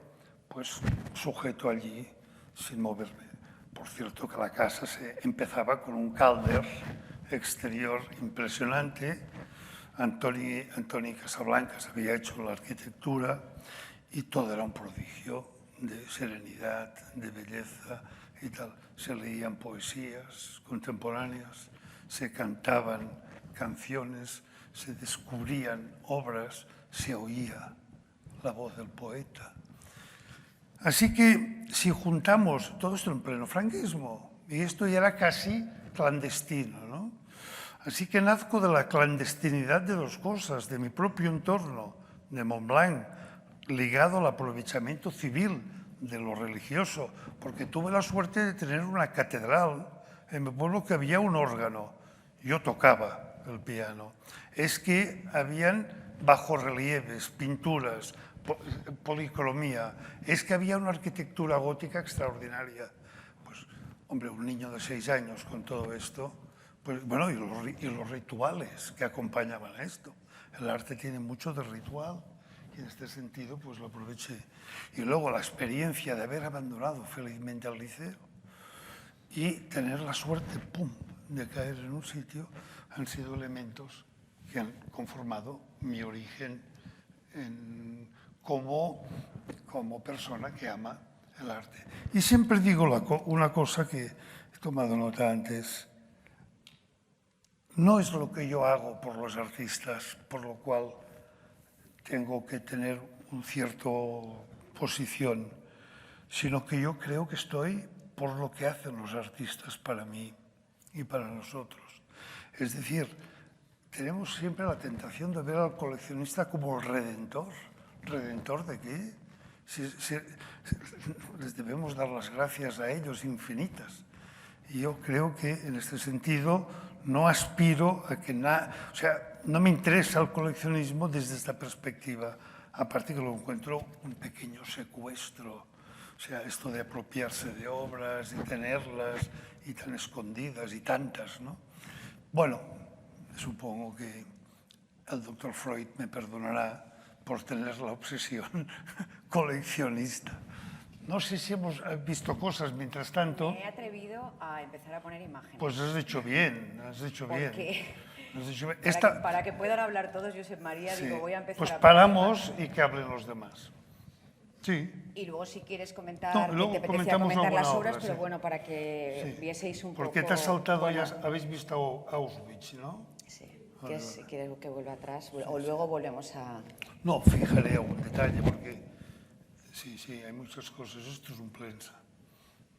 pues, sujeto allí sin moverme. Por cierto que la casa se empezaba con un calder exterior impresionante. Antoni Casablancas había hecho la arquitectura y todo era un prodigio de serenidad, de belleza y tal. Se leían poesías contemporáneas, se cantaban canciones, se descubrían obras, se oía la voz del poeta. Así que si juntamos todo esto en pleno franquismo, y esto ya era casi clandestino, ¿no? Así que nazco de la clandestinidad de 2 cosas, de mi propio entorno, de Montblanc, ligado al aprovechamiento civil de lo religioso, porque tuve la suerte de tener una catedral en mi pueblo que había un órgano. Yo tocaba el piano. Es que habían bajorrelieves, pinturas, policromía. Es que había una arquitectura gótica extraordinaria. Pues, hombre, un niño de 6 años con todo esto, pues, bueno, y los rituales que acompañaban a esto. El arte tiene mucho de ritual y en este sentido pues lo aproveché. Y luego la experiencia de haber abandonado felizmente al liceo y tener la suerte, pum, de caer en un sitio, han sido elementos que han conformado mi origen como persona que ama el arte. Y siempre digo una cosa que he tomado nota antes. No es lo que yo hago por los artistas, por lo cual tengo que tener una cierta posición, sino que yo creo que estoy por lo que hacen los artistas para mí y para nosotros. Es decir, tenemos siempre la tentación de ver al coleccionista como el redentor. ¿Redentor de qué? Les debemos dar las gracias a ellos infinitas. Y yo creo que en este sentido no aspiro a que nada, o sea, no me interesa el coleccionismo desde esta perspectiva, aparte que lo encuentro un pequeño secuestro. O sea, esto de apropiarse de obras y tenerlas y tan escondidas y tantas, ¿no? Bueno, supongo que el doctor Freud me perdonará por tener la obsesión coleccionista. No sé si hemos visto cosas mientras tanto. Me he atrevido a empezar a poner imágenes. Pues has hecho bien, has hecho bien. Has hecho bien. Para que puedan hablar todos, Josep María, Sí. digo, voy a empezar pues a poner paramos imágenes. y que hablen los demás. Sí. Y luego si quieres comentar, No, que luego te apetecía comentamos comentar las alguna obras, obra, pero sí. bueno, para que Sí. vieseis un poco... Porque te has saltado, bueno, ya habéis visto Auschwitz, ¿no? Sí. Vale, ¿Quieres que vuelva atrás? O luego volvemos a... No, fijaré algún detalle porque sí, hay muchas cosas. Esto es un plensa.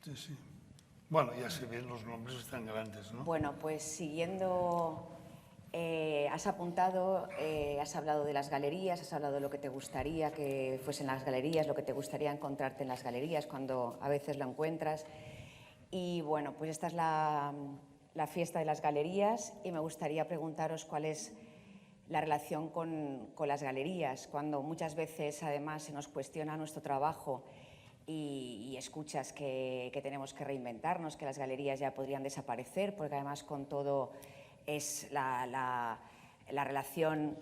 Sí, sí. Bueno, ya se ven, los nombres están grandes, ¿no? Bueno, pues siguiendo... has apuntado, has hablado de las galerías, has hablado de lo que te gustaría que fuesen las galerías, lo que te gustaría encontrarte en las galerías cuando a veces lo encuentras. Y bueno, pues esta es la fiesta de las galerías y me gustaría preguntaros cuál es la relación con las galerías, cuando muchas veces además se nos cuestiona nuestro trabajo y escuchas que tenemos que reinventarnos, que las galerías ya podrían desaparecer, porque además con todo es la relación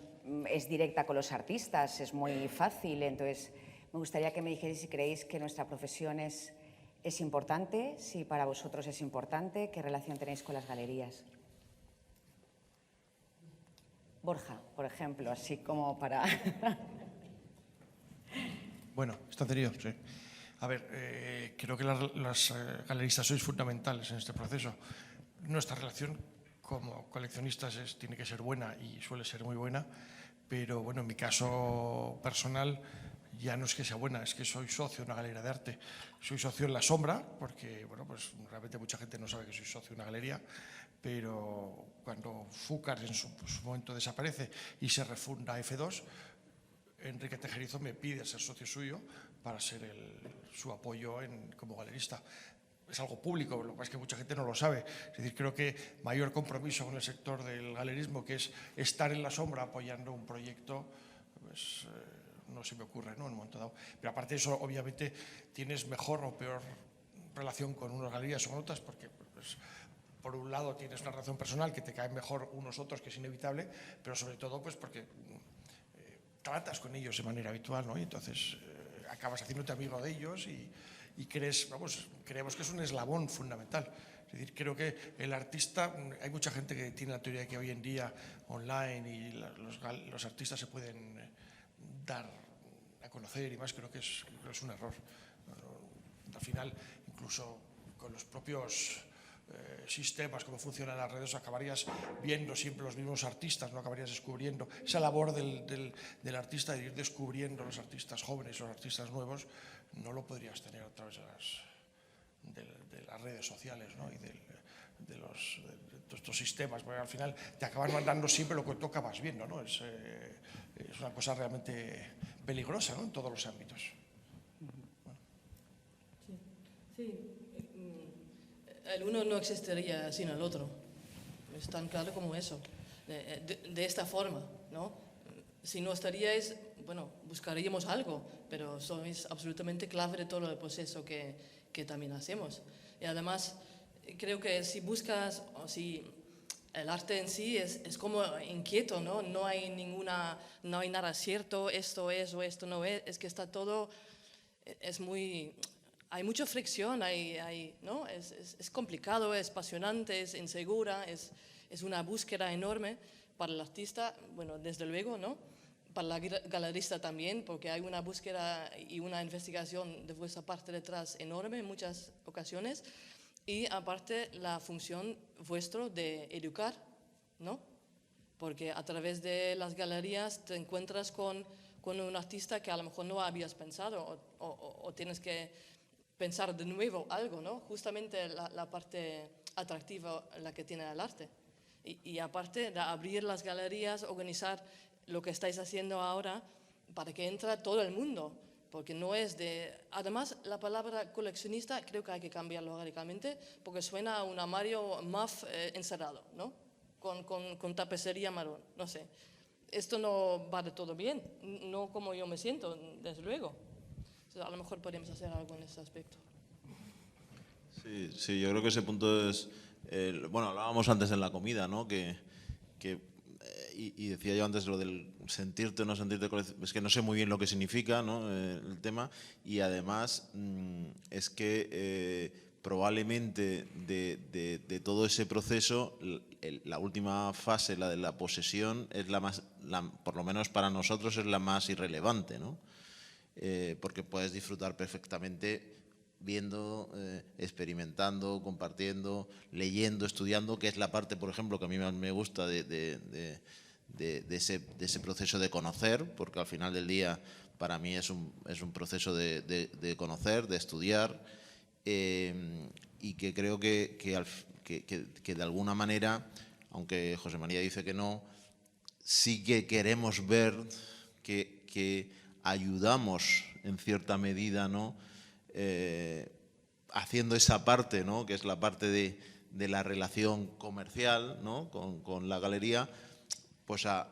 es directa con los artistas, es muy fácil. Entonces me gustaría que me dijerais si creéis que nuestra profesión es importante, si para vosotros es importante, qué relación tenéis con las galerías. Borja, por ejemplo, así como para... Bueno, estancería, sí. A ver, creo que las galeristas sois fundamentales en este proceso. Nuestra relación como coleccionistas tiene que ser buena y suele ser muy buena, pero bueno, en mi caso personal ya no es que sea buena, es que soy socio de una galería de arte. Soy socio en La Sombra, porque bueno, pues realmente mucha gente no sabe que soy socio de una galería, pero cuando Fúcar en su momento desaparece y se refunda F2, Enrique Tejerizo me pide ser socio suyo para ser su apoyo como galerista. Es algo público, lo que pasa es que mucha gente no lo sabe. Es decir, creo que mayor compromiso con el sector del galerismo, que es estar en La Sombra apoyando un proyecto, pues no se me ocurre, ¿no?, en un momento dado. Pero aparte de eso, obviamente, tienes mejor o peor relación con unas galerías o con otras, porque pues, por un lado tienes una relación personal que te caen mejor unos otros, que es inevitable, pero sobre todo pues porque tratas con ellos de manera habitual, ¿no? Y entonces acabas haciéndote amigo de ellos y creemos que es un eslabón fundamental. Es decir, creo que el artista, hay mucha gente que tiene la teoría de que hoy en día online y los artistas se pueden dar a conocer y más, creo que es un error. Al final, incluso con los propios sistemas, cómo funcionan las redes, acabarías viendo siempre los mismos artistas, no acabarías descubriendo esa labor del artista de ir descubriendo los artistas jóvenes o los artistas nuevos, no lo podrías tener a través de las redes sociales, ¿no?, y de estos sistemas, porque al final te acaban mandando siempre lo que tú acabas viendo, ¿no? Es una cosa realmente peligrosa, ¿no?, en todos los ámbitos. Sí. El uno no existiría sin el otro. Es tan claro como eso. De esta forma, ¿no? Si no estaríais, bueno, buscaríamos algo, pero sois absolutamente clave de todo el proceso que también hacemos. Y además, creo que si buscas, o si el arte en sí es como inquieto, ¿no? No hay nada cierto, esto es o esto no es que está todo, hay mucha fricción, ¿no? Es complicado, es apasionante, es insegura, es una búsqueda enorme para el artista, bueno, desde luego, ¿no? Para la galerista también, porque hay una búsqueda y una investigación de vuestra parte detrás enorme en muchas ocasiones, y aparte la función vuestra de educar, ¿no? Porque a través de las galerías te encuentras con un artista que a lo mejor no habías pensado o tienes que pensar de nuevo algo, ¿no? Justamente la parte atractiva la que tiene el arte. Y aparte de abrir las galerías, organizar lo que estáis haciendo ahora para que entre todo el mundo. Porque no es de... Además, la palabra coleccionista creo que hay que cambiarlo radicalmente porque suena a un armario MAF encerrado, ¿no? Con tapicería marrón, no sé. Esto no va de todo bien, no como yo me siento, desde luego. Entonces, a lo mejor podemos hacer algo en ese aspecto. Sí, yo creo que ese punto es... bueno, hablábamos antes en la comida, ¿no? Y decía yo antes lo del sentirte o no sentirte, es que no sé muy bien lo que significa, ¿no? El tema, y además es que probablemente de todo ese proceso la última fase, la de la posesión, es la más, por lo menos para nosotros es la más irrelevante, ¿no? Porque puedes disfrutar perfectamente viendo, experimentando, compartiendo, leyendo, estudiando, que es la parte, por ejemplo, que a mí más me gusta de ese proceso de conocer, porque al final del día para mí es un proceso de conocer, de estudiar, y que creo que de alguna manera, aunque José María dice que no, sí que queremos ver que ayudamos en cierta medida, ¿no? Haciendo esa parte, ¿no? Que es la parte de la relación comercial, ¿no? con la galería, pues de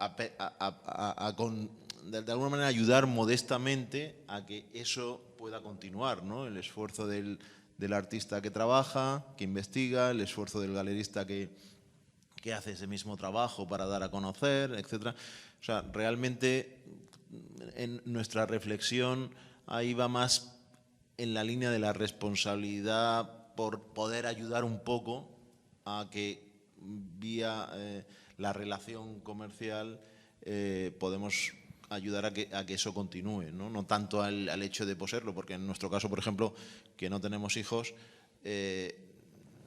alguna manera ayudar modestamente a que eso pueda continuar, ¿no? El esfuerzo del artista que trabaja, que investiga, el esfuerzo del galerista que hace ese mismo trabajo para dar a conocer, etc. O sea, realmente en nuestra reflexión ahí va más en la línea de la responsabilidad por poder ayudar un poco a que vía la relación comercial podemos ayudar a que eso continúe, ¿no? No tanto al hecho de poseerlo, porque en nuestro caso, por ejemplo, que no tenemos hijos,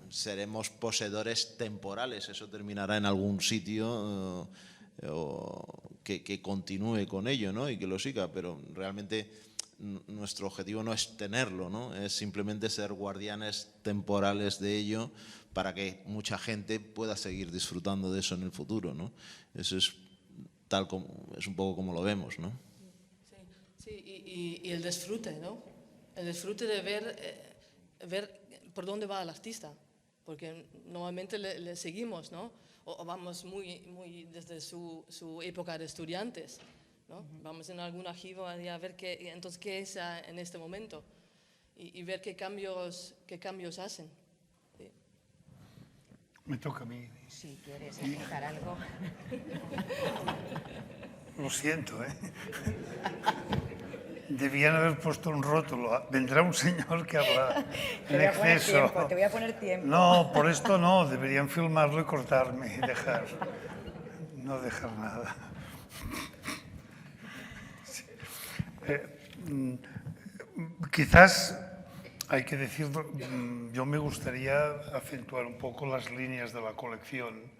seremos poseedores temporales, eso terminará en algún sitio que continúe con ello, ¿no? Y que lo siga, pero realmente nuestro objetivo no es tenerlo, ¿no? Es simplemente ser guardianes temporales de ello para que mucha gente pueda seguir disfrutando de eso en el futuro, ¿no? Eso es es un poco como lo vemos, ¿no? Sí, y el disfrute, ¿no? El disfrute de ver por dónde va el artista, porque normalmente le seguimos, ¿no? O vamos muy desde su época de estudiantes, ¿no? Vamos en alguna gira a ver qué es en este momento y ver qué cambios hacen. Sí. Me toca a mí. Si quieres apuntar algo. Lo siento, ¿eh? Debían haber puesto un rótulo. Vendrá un señor que habla en exceso. Te voy a poner tiempo. No, por esto no. Deberían filmarlo y cortarme y dejar. No dejar nada. Sí. Quizás hay que decir, yo me gustaría acentuar un poco las líneas de la colección,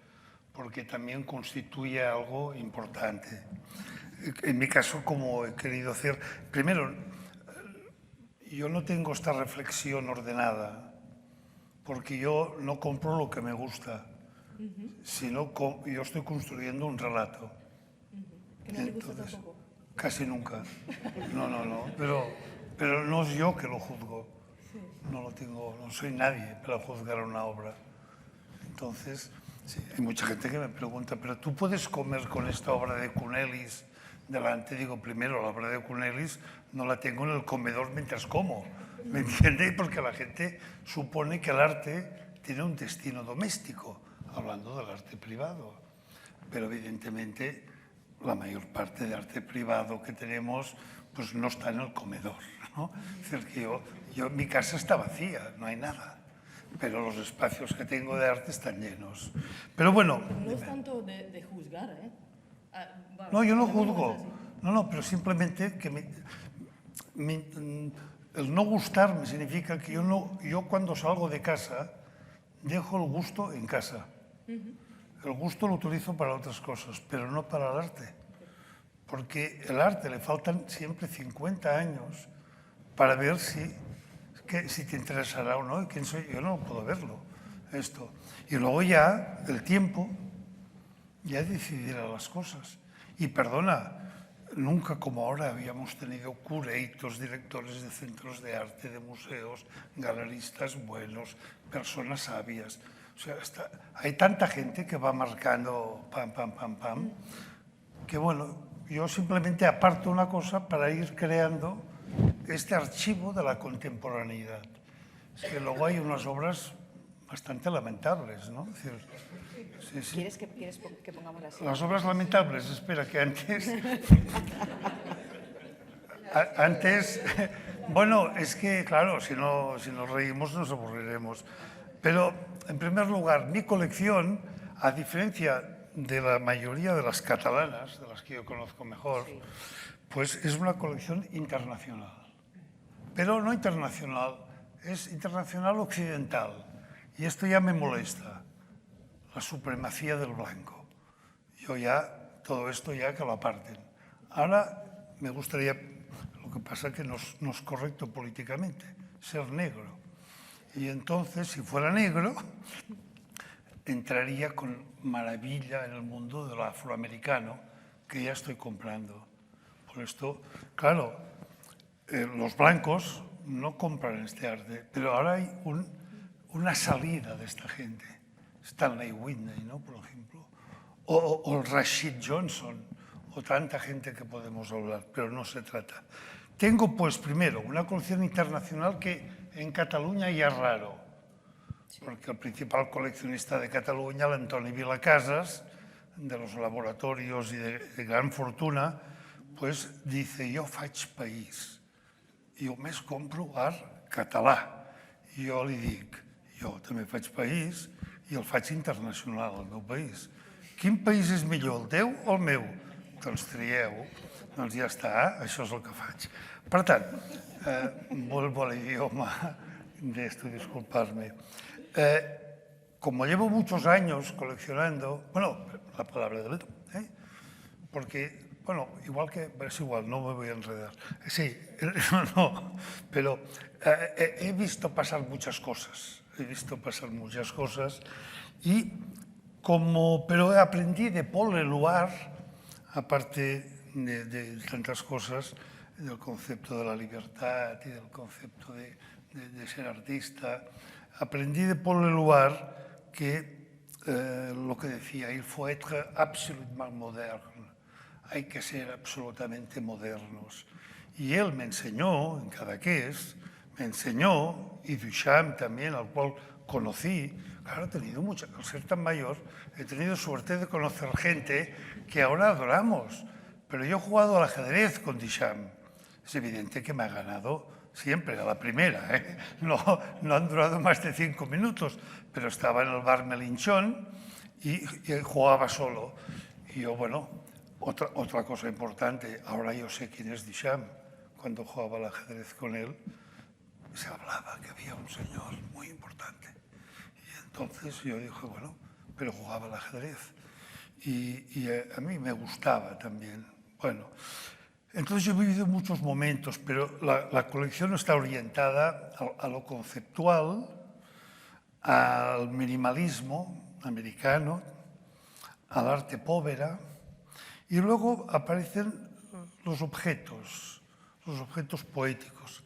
porque también constituye algo importante. En mi caso, como he querido hacer, primero, yo no tengo esta reflexión ordenada, porque yo no compro lo que me gusta, sino yo estoy construyendo un relato. ¿Que no le gusta tampoco? Casi nunca. No, pero no es yo que lo juzgo. No soy nadie para juzgar una obra. Entonces, sí, hay mucha gente que me pregunta, ¿pero tú puedes comer con esta obra de Cunelis delante? Digo, primero, la obra de Cunelis no la tengo en el comedor mientras como, ¿me entiende? Porque la gente supone que el arte tiene un destino doméstico, hablando del arte privado. Pero evidentemente la mayor parte de arte privado que tenemos pues no está en el comedor, ¿no? Es decir, que mi casa está vacía, no hay nada. Pero los espacios que tengo de arte están llenos. Pero bueno... Pero no es tanto de juzgar, ¿eh? No, yo no juzgo. No, pero simplemente que el no gustarme significa que yo cuando salgo de casa dejo el gusto en casa. El gusto lo utilizo para otras cosas, pero no para el arte. Porque el arte le faltan siempre 50 años para ver si te interesará o no, y quién soy, yo no puedo verlo, esto. Y luego ya el tiempo ya decidirá las cosas. Y perdona, nunca como ahora habíamos tenido curators, directores de centros de arte, de museos, galeristas buenos, personas sabias. O sea, hay tanta gente que va marcando pam, pam, pam, pam, que bueno, yo simplemente aparto una cosa para ir creando este archivo de la contemporaneidad. Es que luego hay unas obras bastante lamentables, ¿no? Es decir, sí, sí. ¿Quieres que pongamos las Las obras lamentables, espera, que antes... antes, bueno, es que, claro, si nos reímos nos aburriremos. Pero, en primer lugar, mi colección, a diferencia de la mayoría de las catalanas, de las que yo conozco mejor, pues es una colección internacional. Pero no internacional, es internacional occidental. Y esto ya me molesta, la supremacía del blanco. Yo ya, todo esto ya que lo aparten. Ahora me gustaría, lo que pasa es que no es correcto políticamente, ser negro. Y entonces, si fuera negro, entraría con maravilla en el mundo del afroamericano, que ya estoy comprando. Por esto, claro, los blancos no compran este arte, pero ahora hay una salida de esta gente. Stanley Whitney, ¿no? Por ejemplo. O Rashid Johnson, o tanta gente que podemos hablar, pero no se trata. Tengo, pues, primero, una colección internacional que en Cataluña ya es raro, porque el principal coleccionista de Cataluña, l'Antoni Vilacasas, de los laboratorios y de gran fortuna, pues dice, jo faig país, i només compro art català. I jo li dic, jo també faig país i el faig internacional, el meu país. Quin país és millor, el teu o el meu? Doncs trieu, doncs ja està, això és el que faig. Per tant, vuelvo al idioma de esto, disculparme. Como llevo muchos años coleccionando, bueno, la palabra de porque, bueno, igual que, es igual, no me voy a enredar. Sí, no, pero he visto pasar muchas cosas, pero aprendí de Paul Eluard, aparte de tantas cosas, del concepto de la libertad y del concepto de ser artista. Aprendí de Paul Eluard que lo que decía, il faut être absolument moderne, hay que ser absolutamente modernos. Y él me enseñó, en Cadaqués, y Duchamp también, al cual conocí. Claro, he tenido mucha, al ser tan mayor, he tenido suerte de conocer gente que ahora adoramos. Pero yo he jugado al ajedrez con Duchamp. Es evidente que me ha ganado siempre, a la primera. No han durado más de 5 minutos, pero estaba en el bar Melinchón y jugaba solo. Y yo, bueno, otra cosa importante, ahora yo sé quién es Duchamp. Cuando jugaba al ajedrez con él, se hablaba que había un señor muy importante. Y entonces yo dije, bueno, pero jugaba al ajedrez. Y a mí me gustaba también. Bueno, entonces yo he vivido muchos momentos, pero la colección está orientada a lo conceptual, al minimalismo americano, al arte povera, y luego aparecen los objetos poéticos,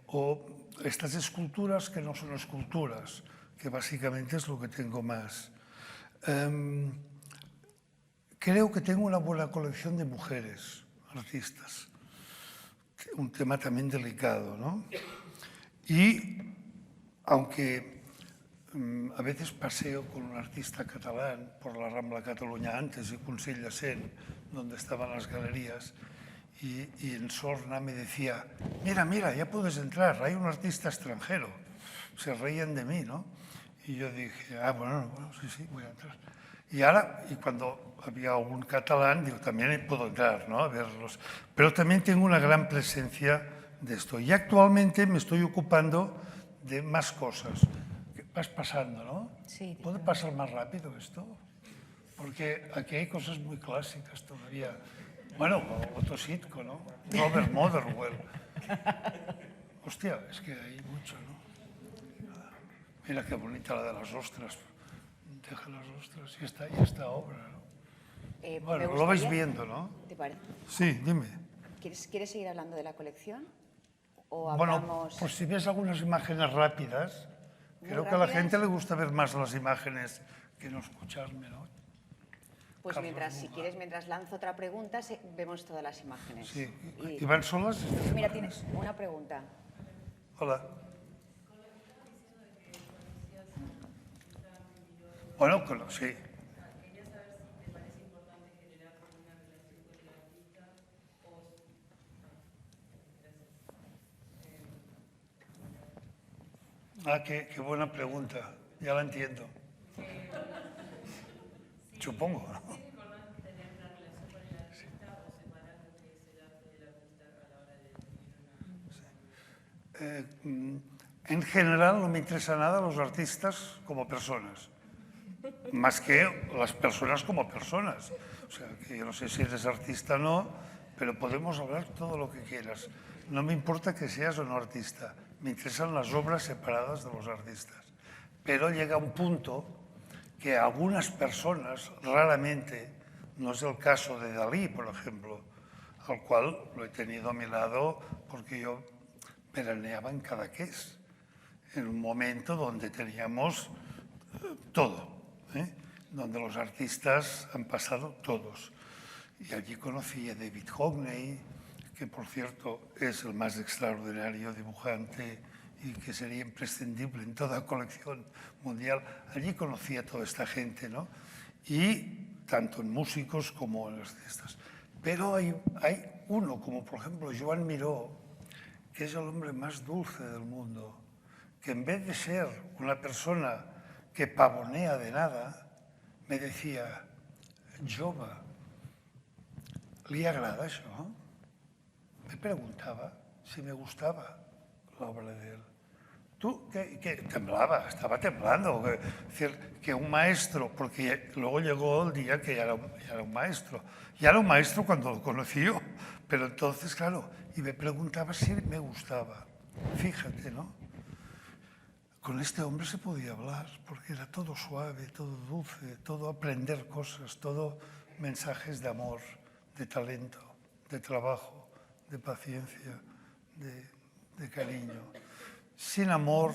o estas esculturas que no son esculturas, que básicamente es lo que tengo más. Creo que tengo una buena colección de mujeres artistas, un tema también delicado, ¿no? Y aunque a veces paseo con un artista catalán por la Rambla Cataluña antes y Consell de Cent, donde estaban las galerías, y en Sorna me decía, mira, ya puedes entrar, hay un artista extranjero. Se reían de mí, ¿no? Y yo dije, bueno, sí, voy a entrar. Y cuando había algún catalán, digo, también puedo entrar, ¿no? A verlos. Pero también tengo una gran presencia de esto. Y actualmente me estoy ocupando de más cosas. Vas pasando, ¿no? Sí. ¿Puede pasar más rápido esto? Porque aquí hay cosas muy clásicas todavía. Bueno, Otto Sitko, ¿no? Robert Motherwell. Hostia, es que hay mucho, ¿no? Mira qué bonita la de las ostras. Deja las ostras y esta obra, ¿no? Bueno, me lo vais gustaría- viendo, ¿no? ¿Te parece? Sí, dime. ¿Quieres seguir hablando de la colección? ¿O Bueno, hablamos...? pues si ves algunas imágenes rápidas, creo que a la rápidas. gente le gusta ver más las imágenes que no escucharme, ¿no? Pues Carlos si quieres, mientras lanzo otra pregunta, vemos todas las imágenes. Sí. Y- ¿Y van solas? Mira, tienes una pregunta. Hola. Bueno, sí. Ah, qué buena pregunta. Ya la entiendo. Supongo, ¿no? En general no me interesa nada los artistas como personas, más que las personas como personas. O sea, que yo no sé si eres artista o no, pero podemos hablar todo lo que quieras. No me importa que seas o no artista, me interesan las obras separadas de los artistas. Pero llega un punto que algunas personas, raramente, no es el caso de Dalí, por ejemplo, al cual lo he tenido a mi lado porque yo veraneaba en Cadaqués, en un momento donde teníamos todo, donde los artistas han pasado todos. Y allí conocí a David Hockney, que por cierto es el más extraordinario dibujante y que sería imprescindible en toda colección mundial. Allí conocí a toda esta gente, ¿no? Y tanto en músicos como en artistas. Pero hay uno, como por ejemplo Joan Miró, que es el hombre más dulce del mundo, que en vez de ser una persona que pavonea de nada, me decía, jove, ¿li agrada això? Me preguntaba si me gustaba la obra de él. Tú, que temblaba, estaba temblando. Es decir, que un maestro, porque luego llegó el día que ya era un maestro. Ya era un maestro cuando lo conocí yo, pero entonces, claro, y me preguntaba si me gustaba. Fíjate, ¿no? Con este hombre se podía hablar, porque era todo suave, todo dulce, todo aprender cosas, todo mensajes de amor, de talento, de trabajo, de paciencia, de cariño. Sin amor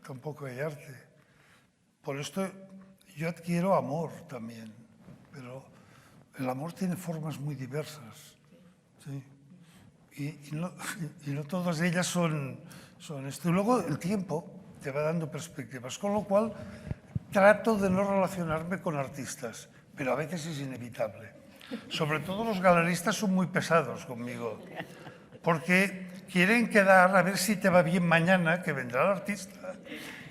tampoco hay arte. Por esto yo adquiero amor también, pero el amor tiene formas muy diversas, ¿sí? Y no todas ellas son esto. Y luego el tiempo te va dando perspectivas, con lo cual trato de no relacionarme con artistas, pero a veces es inevitable. Sobre todo los galeristas son muy pesados conmigo, porque quieren quedar a ver si te va bien mañana, que vendrá el artista,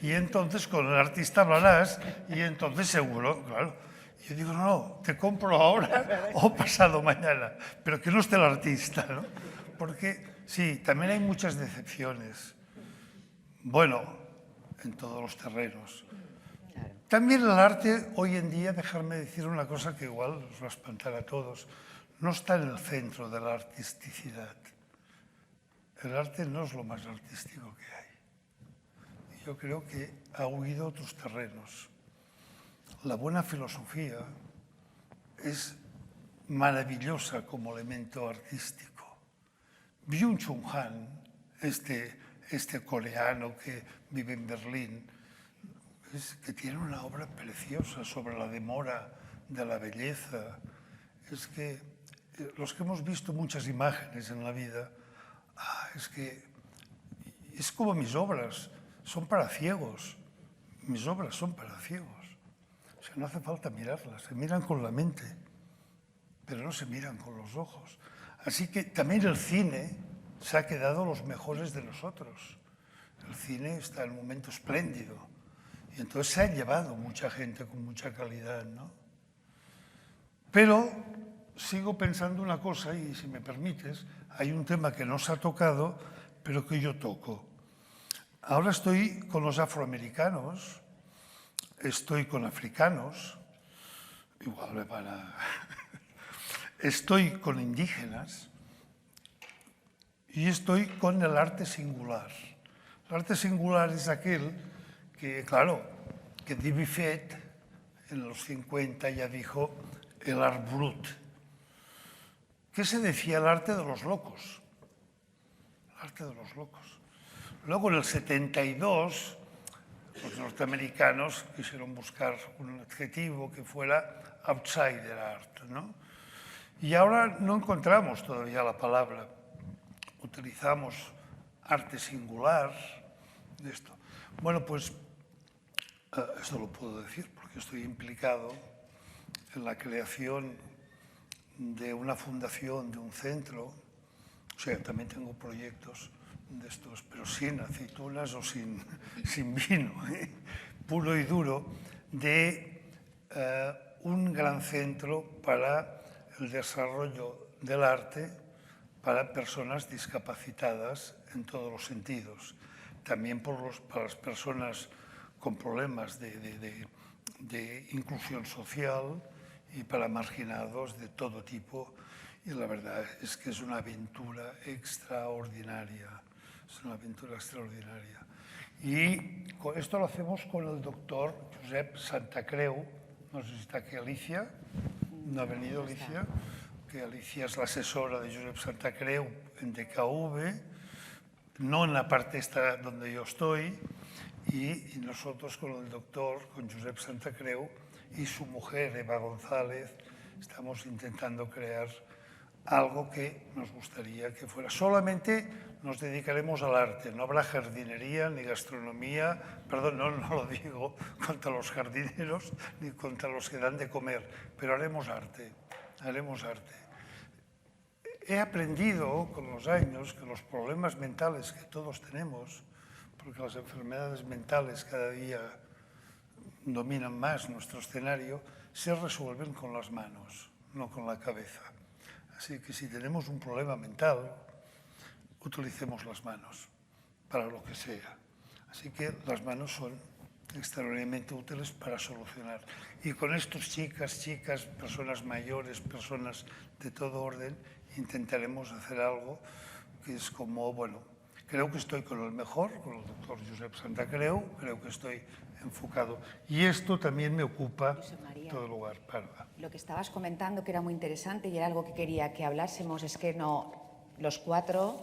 y entonces con el artista hablarás, y entonces seguro, claro. Yo digo, no, te compro ahora o pasado mañana, pero que no esté el artista, ¿no? Porque sí, también hay muchas decepciones. Bueno, en todos los terrenos. También el arte, hoy en día, dejarme decir una cosa que igual os va a espantar a todos, no está en el centro de la artisticidad. El arte no es lo más artístico que hay. Yo creo que ha huido a otros terrenos. La buena filosofía es maravillosa como elemento artístico. Byung-Chul Han, este coreano que vive en Berlín, que tiene una obra preciosa sobre la demora de la belleza. Es que los que hemos visto muchas imágenes en la vida, es que es como mis obras, son para ciegos. Mis obras son para ciegos. O sea, no hace falta mirarlas, se miran con la mente, pero no se miran con los ojos. Así que también el cine se ha quedado los mejores de nosotros. El cine está en un momento espléndido. Y entonces se ha llevado mucha gente con mucha calidad, ¿no? Pero sigo pensando una cosa, y si me permites, hay un tema que no se ha tocado, pero que yo toco. Ahora estoy con los afroamericanos, estoy con africanos, igual me van a... Estoy con indígenas y estoy con el arte singular. El arte singular es aquel que, claro, que David Fett en los 50 ya dijo, el art brut. ¿Qué se decía el arte de los locos? El arte de los locos. Luego, en el 72, los norteamericanos quisieron buscar un adjetivo que fuera outsider art, ¿no? Y ahora no encontramos todavía la palabra. Utilizamos arte singular de esto. Bueno, pues esto lo puedo decir porque estoy implicado en la creación de una fundación, de un centro. O sea, también tengo proyectos de estos, pero sin aceitunas o sin vino, puro y duro, de un gran centro para el desarrollo del arte para personas discapacitadas en todos los sentidos. También para las personas con problemas de inclusión social y para marginados de todo tipo. Y la verdad es que es una aventura extraordinaria. Es una aventura extraordinaria. Y esto lo hacemos con el doctor Josep Santacreu. No sé si está aquí Alicia. No ha venido Alicia. Que Alicia es la asesora de Josep Santacreu en DKV, no en la parte esta donde yo estoy, y nosotros con el doctor, con Josep Santacreu y su mujer Eva González, estamos intentando crear algo que nos gustaría que fuera. Solamente nos dedicaremos al arte, no habrá jardinería ni gastronomía, perdón, no lo digo contra los jardineros ni contra los que dan de comer, pero haremos arte. Haremos arte. He aprendido con los años que los problemas mentales que todos tenemos, porque las enfermedades mentales cada día dominan más nuestro escenario, se resuelven con las manos, no con la cabeza. Así que si tenemos un problema mental, utilicemos las manos para lo que sea. Así que las manos son extraordinariamente útiles para solucionar. Y con estos chicas, personas mayores, personas de todo orden, intentaremos hacer algo que es como, bueno, creo que estoy con el mejor, con el doctor Josep Santacreu, creo que estoy enfocado. Y esto también me ocupa todo el lugar. Parda. Lo que estabas comentando, que era muy interesante y era algo que quería que hablásemos, es que los cuatro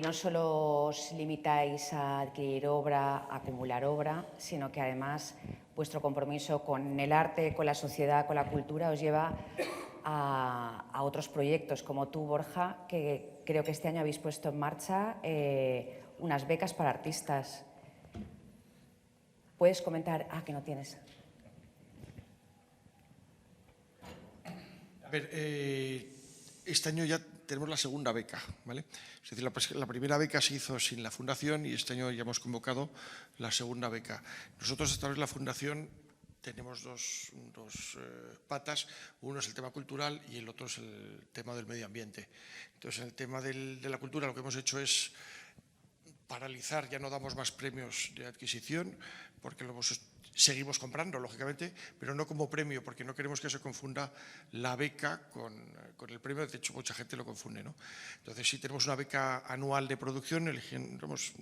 no solo os limitáis a adquirir obra, a acumular obra, sino que además vuestro compromiso con el arte, con la sociedad, con la cultura os lleva a otros proyectos, como tú, Borja, que creo que este año habéis puesto en marcha unas becas para artistas. ¿Puedes comentar? Ah, que no tienes. A ver, este año ya tenemos la segunda beca, ¿vale? Es decir, la primera beca se hizo sin la Fundación y este año ya hemos convocado la segunda beca. Nosotros a través de la Fundación tenemos dos patas, uno es el tema cultural y el otro es el tema del medio ambiente. Entonces, en el tema de la cultura lo que hemos hecho es paralizar, ya no damos más premios de adquisición, porque seguimos comprando, lógicamente, pero no como premio, porque no queremos que se confunda la beca con el premio. De hecho, mucha gente lo confunde, ¿no? Entonces, sí tenemos una beca anual de producción, vamos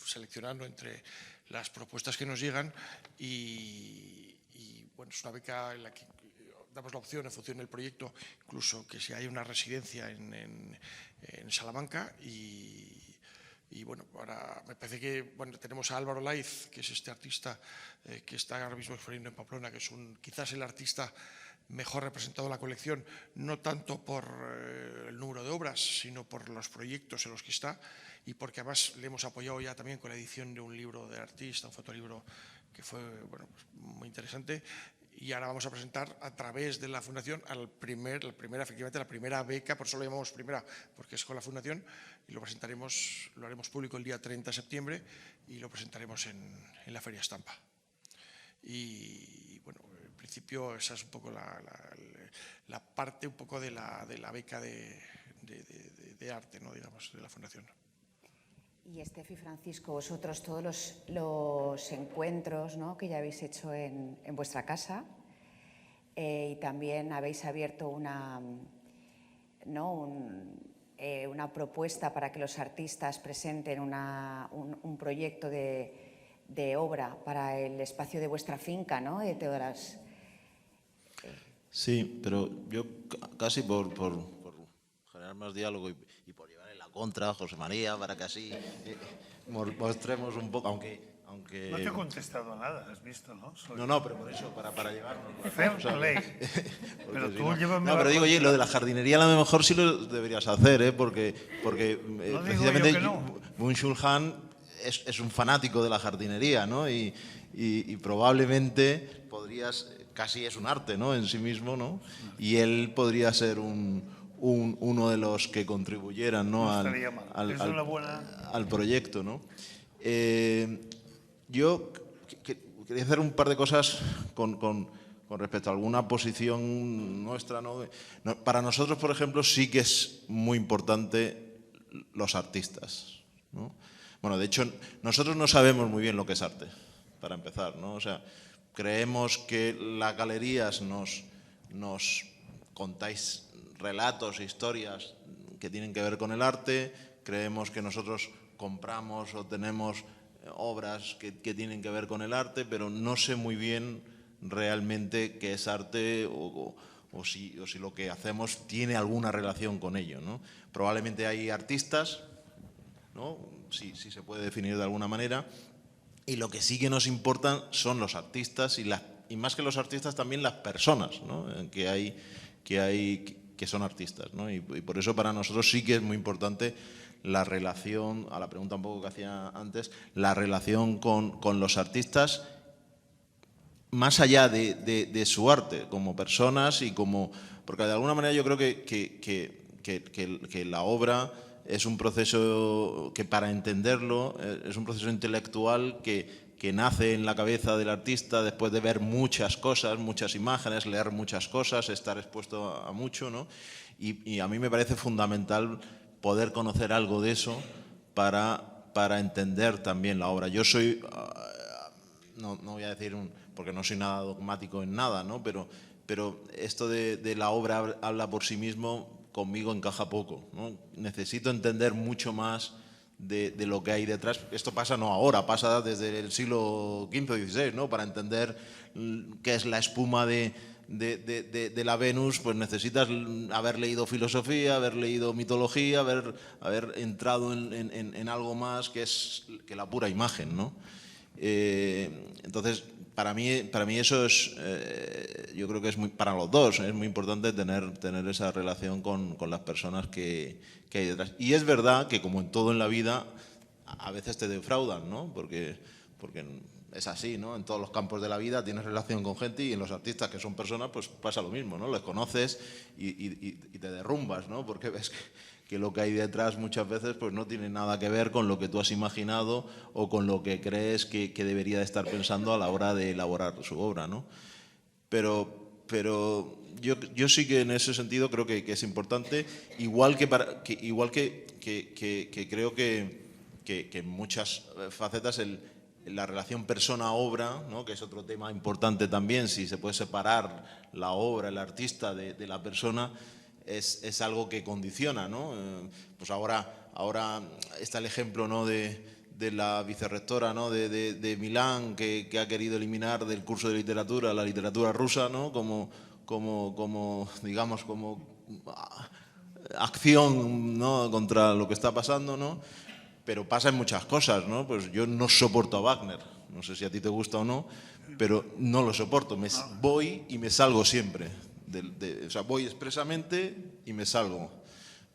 seleccionando entre las propuestas que nos llegan y bueno, es una beca en la que damos la opción, en función del proyecto, incluso que si hay una residencia en Salamanca y bueno, ahora me parece que tenemos a Álvaro Laiz, que es este artista que está ahora mismo exponiendo en Pamplona, que es quizás el artista mejor representado en la colección, no tanto por el número de obras, sino por los proyectos en los que está y porque además le hemos apoyado ya también con la edición de un libro del artista, un fotolibro que fue muy interesante. Y ahora vamos a presentar a través de la Fundación efectivamente la primera beca, por eso lo llamamos primera, porque es con la Fundación, y lo haremos público el día 30 de septiembre y lo presentaremos en la Feria Estampa. Y bueno, en principio esa es un poco la parte un poco de la beca de arte, ¿no? Digamos, de la Fundación. Y Estefi, Francisco, vosotros todos los encuentros, ¿no?, que ya habéis hecho en vuestra casa y también habéis abierto una propuesta para que los artistas presenten un proyecto de obra para el espacio de vuestra finca, ¿no?, de todas las... Sí, pero yo casi por generar más diálogo y por llevarle la contra a José María, para que así mostremos un poco, aunque... No te he contestado nada, has visto, ¿no? No, pero por eso, para llevarnos. Fair play. Pero tú llévame No, pero digo, oye, lo de la jardinería a lo mejor sí lo deberías hacer, ¿eh? Porque No precisamente digo yo que no. Byung-Chul Han es un fanático de la jardinería, ¿no? Y probablemente podrías, casi es un arte, ¿no? En sí mismo, ¿no? Y él podría ser uno de los que contribuyeran, ¿no? No estaría mal. Es una buena... al proyecto, ¿no? Yo quería hacer un par de cosas con respecto a alguna posición nuestra, ¿no? Para nosotros, por ejemplo, sí que es muy importante los artistas, ¿no? Bueno, de hecho, nosotros no sabemos muy bien lo que es arte, para empezar, ¿no? O sea, creemos que las galerías nos contáis relatos, historias que tienen que ver con el arte, creemos que nosotros compramos o tenemos obras que tienen que ver con el arte, pero no sé muy bien realmente qué es arte o si lo que hacemos tiene alguna relación con ello, ¿no? Probablemente hay artistas, ¿no? Si se puede definir de alguna manera, y lo que sí que nos importan son los artistas y más que los artistas también las personas, ¿no? que son artistas, ¿no? Y por eso para nosotros sí que es muy importante la relación, a la pregunta un poco que hacía antes, la relación con los artistas más allá de su arte, como personas y como... Porque de alguna manera yo creo que la obra es un proceso que, para entenderlo, es un proceso intelectual que nace en la cabeza del artista después de ver muchas cosas, muchas imágenes, leer muchas cosas, estar expuesto a mucho, ¿no? Y a mí me parece fundamental poder conocer algo de eso para entender también la obra. Yo soy, no voy a decir, porque no soy nada dogmático en nada, ¿no? Pero esto de la obra habla por sí mismo, conmigo encaja poco, ¿no? Necesito entender mucho más de lo que hay detrás. Esto pasa no ahora, pasa desde el siglo XV o XVI, ¿no? Para entender qué es la espuma de la Venus, pues necesitas haber leído filosofía, haber leído mitología, haber entrado en algo más que la pura imagen, ¿no? Entonces, para mí eso es, yo creo que es para los dos, es muy importante tener esa relación con las personas que hay detrás. Y es verdad que, como en todo en la vida, a veces te defraudan, ¿no? Porque es así, ¿no? En todos los campos de la vida tienes relación con gente, y en los artistas, que son personas, pues pasa lo mismo, ¿no? Les conoces y te derrumbas, ¿no? Porque ves que lo que hay detrás muchas veces pues no tiene nada que ver con lo que tú has imaginado o con lo que crees que debería de estar pensando a la hora de elaborar su obra, ¿no? Pero yo sí que en ese sentido creo que es importante, igual que creo que en muchas facetas la relación persona-obra, ¿no? Que es otro tema importante también, si se puede separar la obra, el artista de la persona, es algo que condiciona, ¿no? Pues ahora está el ejemplo, ¿no? de la vicerrectora, ¿no? de Milán, que ha querido eliminar del curso de literatura la literatura rusa, ¿no? como digamos, como acción, ¿no? Contra lo que está pasando, ¿no? Pero pasa en muchas cosas, ¿no? Pues yo no soporto a Wagner, no sé si a ti te gusta o no, pero no lo soporto. Voy y me salgo siempre. O sea, voy expresamente y me salgo,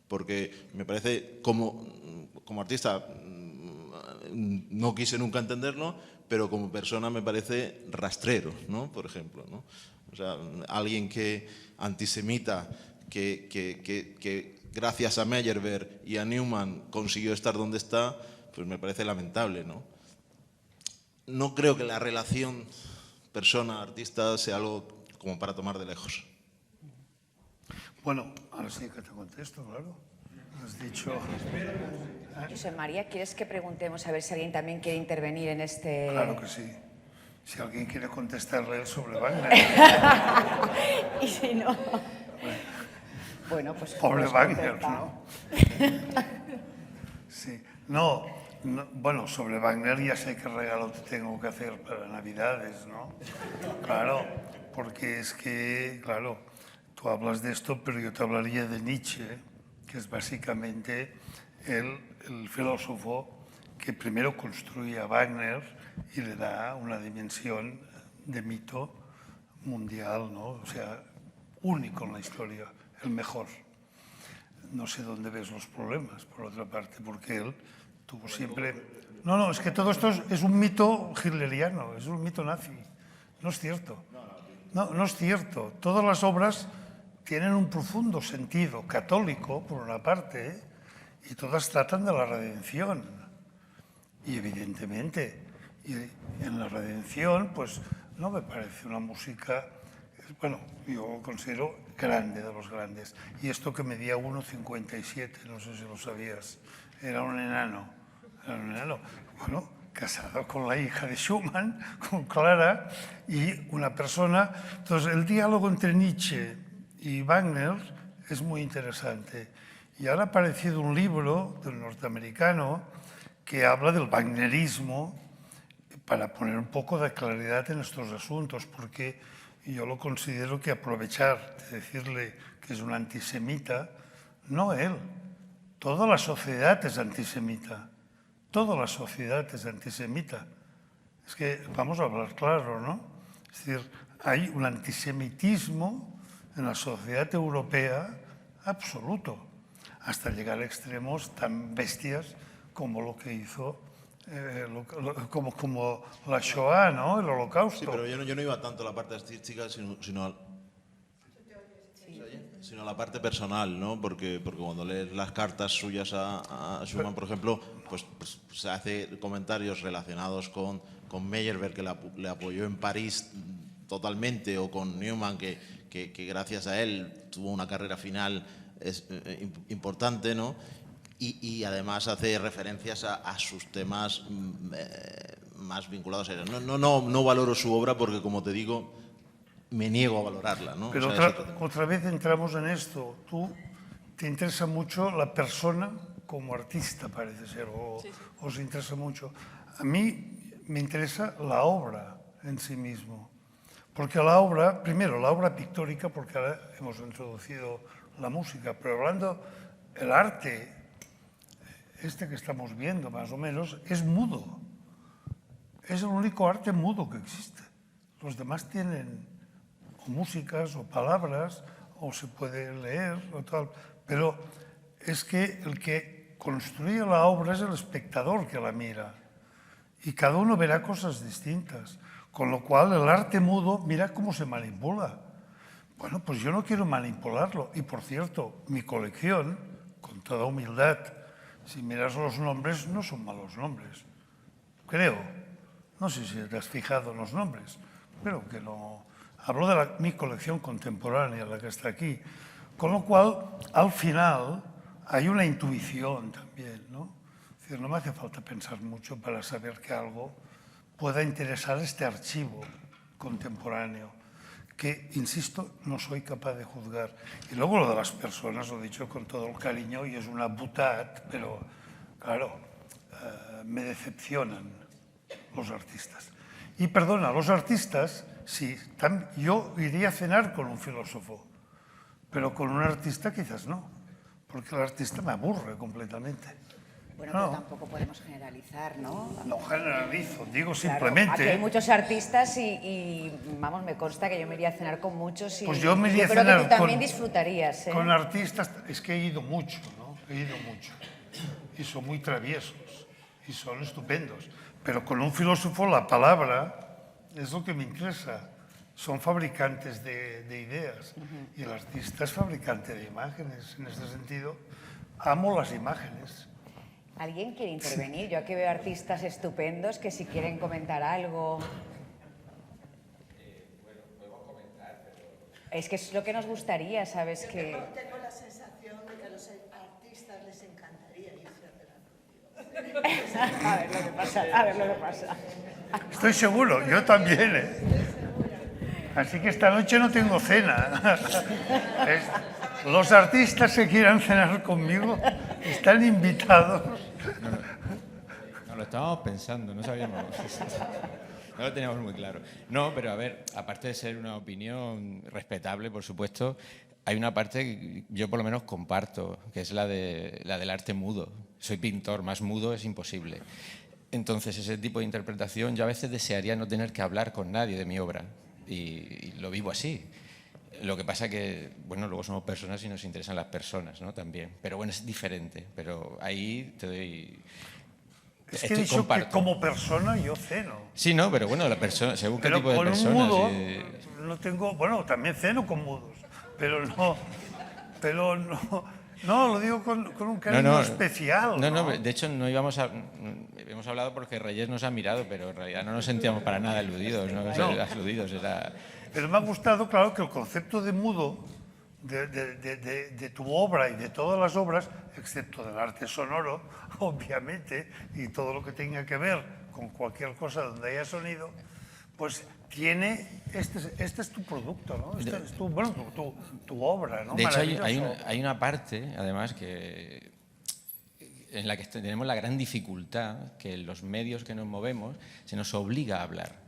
porque me parece, como artista, no quise nunca entenderlo, pero como persona me parece rastrero, ¿no? Por ejemplo, ¿no? O sea, alguien antisemita que gracias a Meyerbeer y a Newman consiguió estar donde está, pues me parece lamentable, ¿no? No creo que la relación persona-artista sea algo como para tomar de lejos. Bueno, ahora sí que te contesto, claro. Has dicho... José María, ¿quieres que preguntemos a ver si alguien también quiere intervenir en este...? Claro que sí. Si alguien quiere contestarle sobre Wagner. Y si no... Bueno, pues... Pobre Wagner, ¿no? Sí. No, bueno, sobre Wagner ya sé qué regalo te tengo que hacer para Navidades, ¿no? Claro, porque es que, claro, tú hablas de esto, pero yo te hablaría de Nietzsche, que es básicamente el filósofo que primero construye a Wagner y le da una dimensión de mito mundial, ¿no? O sea, único en la historia, el mejor. No sé dónde ves los problemas, por otra parte, porque él tuvo siempre... No, es que todo esto es un mito hitleriano, es un mito nazi. No es cierto. No es cierto. Todas las obras tienen un profundo sentido católico, por una parte, y todas tratan de la redención. Y evidentemente, en la redención, pues no me parece una música, bueno, yo lo considero grande, de los grandes. Y esto que medía 1,57, no sé si lo sabías, era un enano. Bueno, casado con la hija de Schumann, con Clara, y una persona. Entonces, el diálogo entre Nietzsche y Wagner es muy interesante. Y ahora ha aparecido un libro del norteamericano que habla del wagnerismo para poner un poco de claridad en estos asuntos, porque yo lo considero que aprovechar de decirle que es un antisemita, no él, toda la sociedad es antisemita. Toda la sociedad es antisemita. Es que vamos a hablar claro, ¿no? Es decir, hay un antisemitismo en la sociedad europea absoluto, hasta llegar a extremos tan bestias como lo que hizo, como la Shoah, ¿no? El Holocausto. Sí, pero yo no iba tanto a la parte artística, sino a la parte personal, ¿no? Porque cuando lees las cartas suyas a Schumann, por ejemplo, pues se hace comentarios relacionados con Meyerbeer, que le apoyó en París totalmente, o con Newman, que gracias a él tuvo una carrera final importante, ¿no? Y además hace referencias a sus temas más vinculados a ellos. No valoro su obra porque, como te digo, me niego a valorarla, ¿no? Pero o sea, otra vez entramos en esto. Tú te interesa mucho la persona como artista, parece ser, o os interesa mucho. A mí me interesa la obra en sí mismo. Porque la obra, primero, la obra pictórica, porque ahora hemos introducido la música, pero hablando, el arte, este que estamos viendo más o menos, es mudo. Es el único arte mudo que existe. Los demás tienen o músicas o palabras, o se puede leer, o tal. Pero es que el que construye la obra es el espectador que la mira. Y cada uno verá cosas distintas. Con lo cual, el arte mudo, mira cómo se manipula. Bueno, pues yo no quiero manipularlo. Y por cierto, mi colección, con toda humildad, si miras los nombres, no son malos nombres. Creo. No sé si te has fijado en los nombres. Creo que no. Hablo de mi colección contemporánea, la que está aquí. Con lo cual, al final, hay una intuición también, ¿no? Es decir, no me hace falta pensar mucho para saber que algo pueda interesar este archivo contemporáneo, que, insisto, no soy capaz de juzgar. Y luego lo de las personas, lo he dicho con todo el cariño, y es una boutade, pero, claro, me decepcionan los artistas. Y perdona, los artistas, sí, yo iría a cenar con un filósofo, pero con un artista quizás no, porque el artista me aburre completamente. Bueno, pero tampoco podemos generalizar, ¿no? No generalizo, digo Claro, simplemente... aquí hay muchos artistas y, vamos, me consta que yo me iría a cenar con muchos y pues yo me iría a creo cenar que tú también disfrutarías, ¿eh? Con artistas, es que he ido mucho, ¿no? He ido mucho. Y son muy traviesos y son estupendos. Pero con un filósofo la palabra es lo que me interesa. Son fabricantes de ideas y el artista es fabricante de imágenes. En este sentido, amo las imágenes. ¿Alguien quiere intervenir? Yo aquí veo artistas estupendos que si quieren comentar algo... Bueno, puedo comentar, pero... Es que es lo que nos gustaría, ¿sabes? Que... Tengo la sensación de que a los artistas les encantaría irse a cenar. A ver lo que pasa, a ver lo que pasa. Estoy seguro, yo también, ¿eh? Así que esta noche no tengo cena. Los artistas que quieran cenar conmigo están invitados. No, lo estábamos pensando, no sabíamos. No lo teníamos muy claro. No, pero a ver, aparte de ser una opinión respetable, por supuesto, hay una parte que yo por lo menos comparto, que es la del arte mudo. Soy pintor, más mudo es imposible. Entonces, ese tipo de interpretación, yo a veces desearía no tener que hablar con nadie de mi obra, y lo vivo así. Lo que pasa que, bueno, luego somos personas y nos interesan las personas, ¿no? También. Pero bueno, es diferente. Pero ahí te doy... Es que he dicho que como persona yo ceno. Sí, no, pero bueno, la persona, según qué Pero tipo de con un personas. mudo no tengo... Bueno, también ceno con mudos, pero no... No, lo digo con un cariño especial. No, de hecho no íbamos a... Hemos hablado porque Reyes nos ha mirado, pero en realidad no nos sentíamos para nada aludidos, ¿no? Aludidos, era... Pero me ha gustado, claro, que el concepto de mudo de tu obra y de todas las obras, excepto del arte sonoro, obviamente, y todo lo que tenga que ver con cualquier cosa donde haya sonido, pues tiene, este es tu producto, ¿no? Este es tu obra, ¿no? De hecho, hay una parte, además, en la que tenemos la gran dificultad, que en los medios que nos movemos se nos obliga a hablar.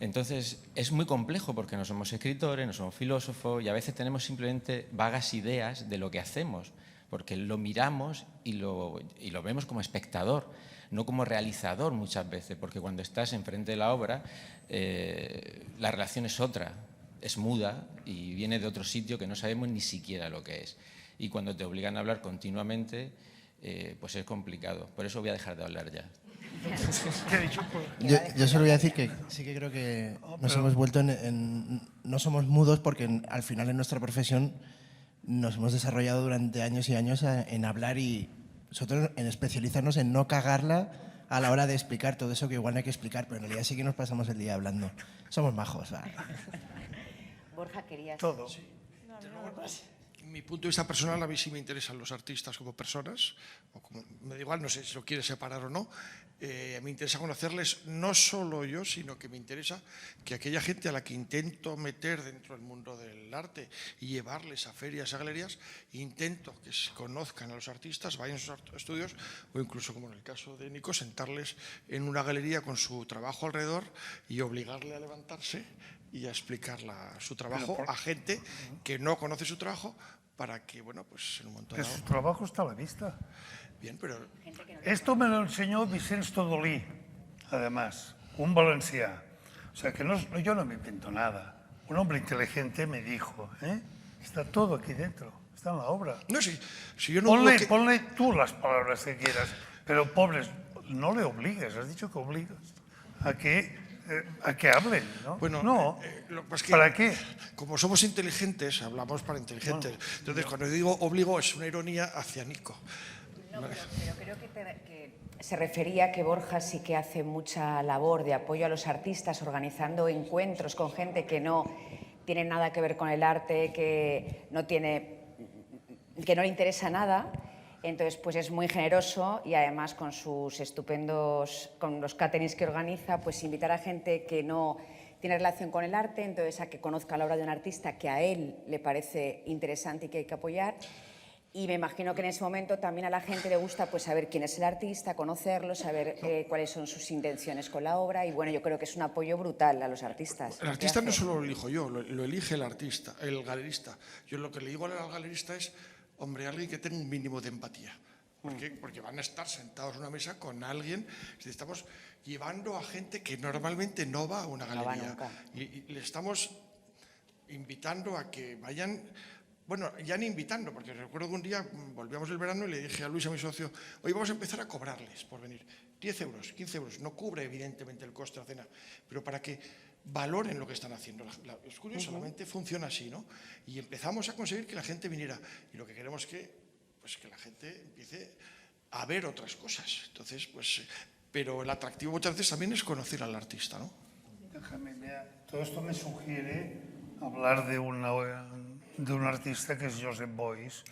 Entonces, es muy complejo porque no somos escritores, no somos filósofos y a veces tenemos simplemente vagas ideas de lo que hacemos, porque lo miramos y lo vemos como espectador, no como realizador muchas veces, porque cuando estás enfrente de la obra, la relación es otra, es muda y viene de otro sitio que no sabemos ni siquiera lo que es. Y cuando te obligan a hablar continuamente, pues es complicado. Por eso voy a dejar de hablar ya. Yo solo voy a decir que sí que creo que nos hemos vuelto no somos mudos porque al final en nuestra profesión nos hemos desarrollado durante años y años en hablar y nosotros en especializarnos en no cagarla a la hora de explicar todo eso que igual no hay que explicar, pero en realidad sí que nos pasamos el día hablando. Somos majos. ¿Va? Borja, querías... Todo. Mi punto de vista personal, a mí sí me interesan los artistas como personas, o como, me da igual, no sé si lo quieres separar o no. Me interesa conocerles no solo yo, sino que me interesa que aquella gente a la que intento meter dentro del mundo del arte y llevarles a ferias, a galerías, intento que conozcan a los artistas, vayan a sus estudios o incluso, como en el caso de Nico, sentarles en una galería con su trabajo alrededor y obligarle a levantarse y a explicar su trabajo a gente que no conoce su trabajo para que, bueno, pues en un montón de... Su trabajo está a la vista. Bien, pero... Esto me lo enseñó Vicenç Todolí, además, un valencià. O sea, que yo no me invento nada. Un hombre inteligente me dijo, está todo aquí dentro, está en la obra. No, si yo no ponle tú las palabras que quieras, pero pobres, no le obligues, has dicho que obligas a que hablen, ¿no? Bueno, no. Pues que, ¿para qué? Como somos inteligentes, hablamos para inteligentes. Bueno, entonces, cuando digo obligo, es una ironía hacia Nico. No, pero creo que se refería a que Borja sí que hace mucha labor de apoyo a los artistas, organizando encuentros con gente que no tiene nada que ver con el arte, que no le interesa nada. Entonces, pues es muy generoso y además con sus con los caterings que organiza, pues invitar a gente que no tiene relación con el arte, entonces a que conozca la obra de un artista que a él le parece interesante y que hay que apoyar. Y me imagino que en ese momento también a la gente le gusta pues saber quién es el artista, conocerlo, saber cuáles son sus intenciones con la obra. Y bueno, yo creo que es un apoyo brutal a los artistas. El artista no solo lo elijo yo, lo elige el artista, el galerista. Yo lo que le digo al galerista es, hombre, alguien que tenga un mínimo de empatía. ¿Por qué? Porque van a estar sentados en una mesa con alguien. Estamos llevando a gente que normalmente no va a una galería. No va nunca. Y le estamos invitando a que vayan... Bueno, ya ni invitando, porque recuerdo que un día volvíamos el verano y le dije a Luis, a mi socio, hoy vamos a empezar a cobrarles por venir. 10 euros, 15 euros. No cubre, evidentemente, el coste de la cena, pero para que valoren lo que están haciendo. Es curioso, solamente funciona así, ¿no? Y empezamos a conseguir que la gente viniera. Y lo que queremos es que la gente empiece a ver otras cosas. Entonces, pues... Pero el atractivo muchas veces también es conocer al artista, ¿no? Déjame, todo esto me sugiere hablar de un artista que es Josep Beuys.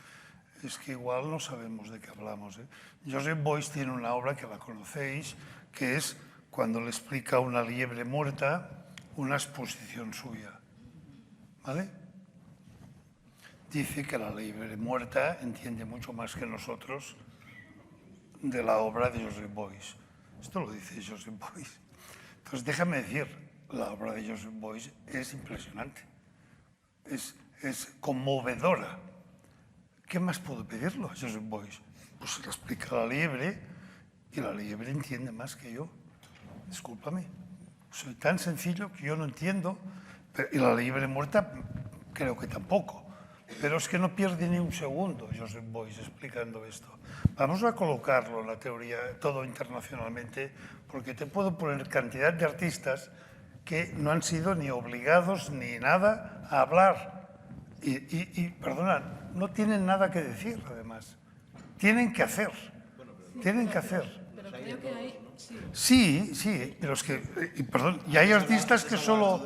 Es que igual no sabemos de qué hablamos. Josep Beuys tiene una obra que la conocéis, que es cuando le explica a una liebre muerta una exposición suya. ¿Vale? Dice que la liebre muerta entiende mucho más que nosotros de la obra de Josep Beuys. Esto lo dice Josep Beuys. Entonces, déjame decir, la obra de Joseph Beuys es impresionante, es conmovedora. ¿Qué más puedo pedirlo a Joseph Beuys? Pues se lo explica la liebre y la liebre entiende más que yo. Discúlpame, soy tan sencillo que yo no entiendo, y la liebre muerta creo que tampoco. Pero es que no pierde ni un segundo Joseph Beuys explicando esto. Vamos a colocarlo en la teoría, todo internacionalmente, porque te puedo poner cantidad de artistas que no han sido ni obligados ni nada a hablar. Perdona, no tienen nada que decir, además. Tienen que hacer. Tienen que hacer. Pero creo que hay... Sí, sí, pero es que, perdón, y hay artistas que solo...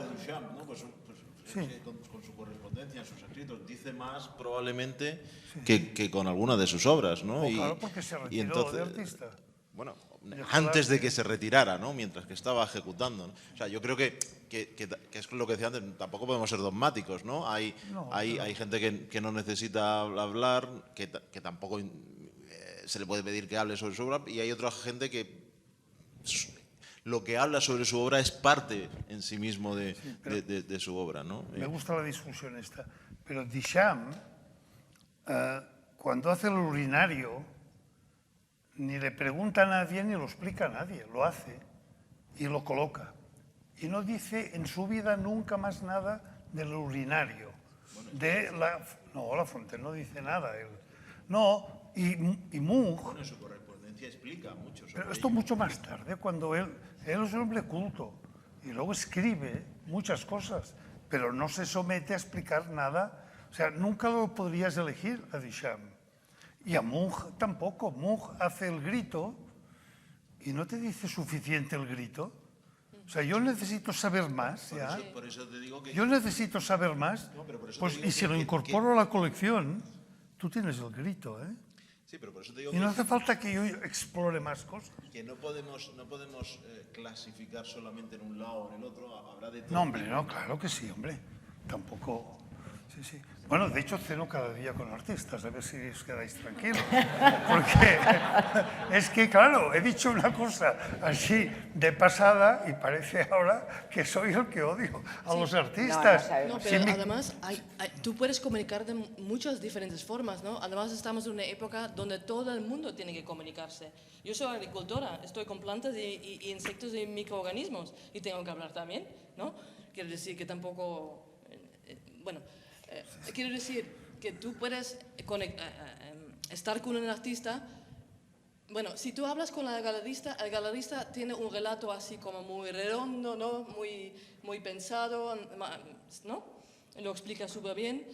Sí. Con su correspondencia, en sus escritos, dice más probablemente que con alguna de sus obras, ¿no? Claro, porque se retiró entonces, de artista. Bueno, antes de que se retirara, ¿no? Mientras que estaba ejecutando, ¿no? O sea, yo creo que es lo que decía antes, tampoco podemos ser dogmáticos, ¿no? Hay gente que no necesita hablar, que tampoco se le puede pedir que hable sobre su obra, y hay otra gente que lo que habla sobre su obra es parte en sí mismo de su obra, ¿no? Me gusta la discusión esta, pero Duchamp, cuando hace el urinario, ni le pregunta a nadie ni lo explica a nadie, lo hace y lo coloca. Y no dice en su vida nunca más nada del urinario. La Fontaine no dice nada. No, y Munch... Bueno, su correspondencia explica mucho sobre Pero esto mucho más tarde, cuando él es un hombre culto y luego escribe muchas cosas, pero no se somete a explicar nada. O sea, nunca lo podrías elegir a Duchamp. Y a Munch tampoco. Munch hace el grito y no te dice suficiente el grito. O sea, yo necesito saber más. Por eso te digo que... Yo necesito saber más. Pues, y si lo incorporo a la colección, tú tienes el grito, ¿eh? Sí, pero por eso te digo y no hace falta que yo explore más cosas. Que no podemos clasificar solamente en un lado o en el otro, habrá de todo. No, hombre, no, claro que sí, hombre. Tampoco... Sí, sí. Bueno, de hecho, ceno cada día con artistas, a ver si os quedáis tranquilos. Porque es que, claro, he dicho una cosa así de pasada y parece ahora que soy el que odio a los artistas. No, pero además tú puedes comunicar de muchas diferentes formas, ¿no? Además estamos en una época donde todo el mundo tiene que comunicarse. Yo soy agricultora, estoy con plantas y insectos y microorganismos y tengo que hablar también, ¿no? Quiero decir que tampoco... quiero decir que tú puedes estar con un artista. Bueno, si tú hablas con el galerista tiene un relato así como muy redondo, ¿no? Muy pensado, ¿no? Lo explica súper bien.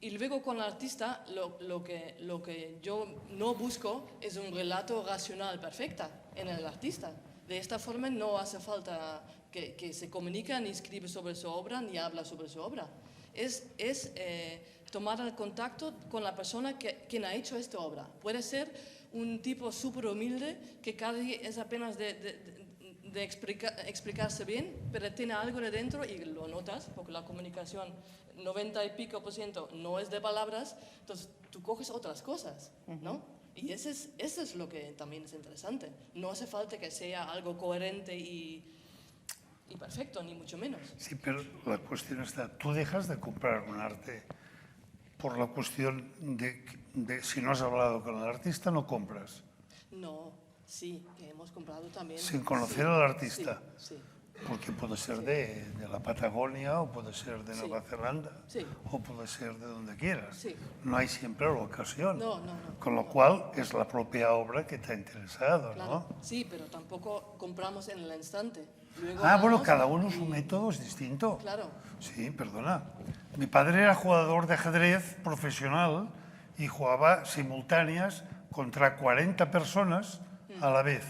Y luego con el artista lo que yo no busco es un relato racional perfecto en el artista. De esta forma no hace falta que se comunica ni escribe sobre su obra ni habla sobre su obra. Es tomar el contacto con la persona quien ha hecho esta obra. Puede ser un tipo súper humilde que casi es apenas de explicarse bien, pero tiene algo de dentro y lo notas, porque la comunicación 90 y pico % no es de palabras, entonces tú coges otras cosas, ¿no? Y eso es lo que también es interesante. No hace falta que sea algo coherente y perfecto, ni mucho menos. Sí, pero la cuestión está, tú dejas de comprar un arte por la cuestión de si no has hablado con el artista, no compras. No, sí, que hemos comprado también. Sin conocer al artista. Sí. Porque puede ser de la Patagonia o puede ser de Nueva Zelanda o puede ser de donde quieras. Sí. No hay siempre la ocasión. No. Con lo cual es la propia obra que te ha interesado, Claro. ¿no? Sí, pero tampoco compramos en el instante. Luego Bueno, vamos cada uno su método es distinto. Claro. Sí, perdona. Mi padre era jugador de ajedrez profesional y jugaba simultáneas contra 40 personas a la vez.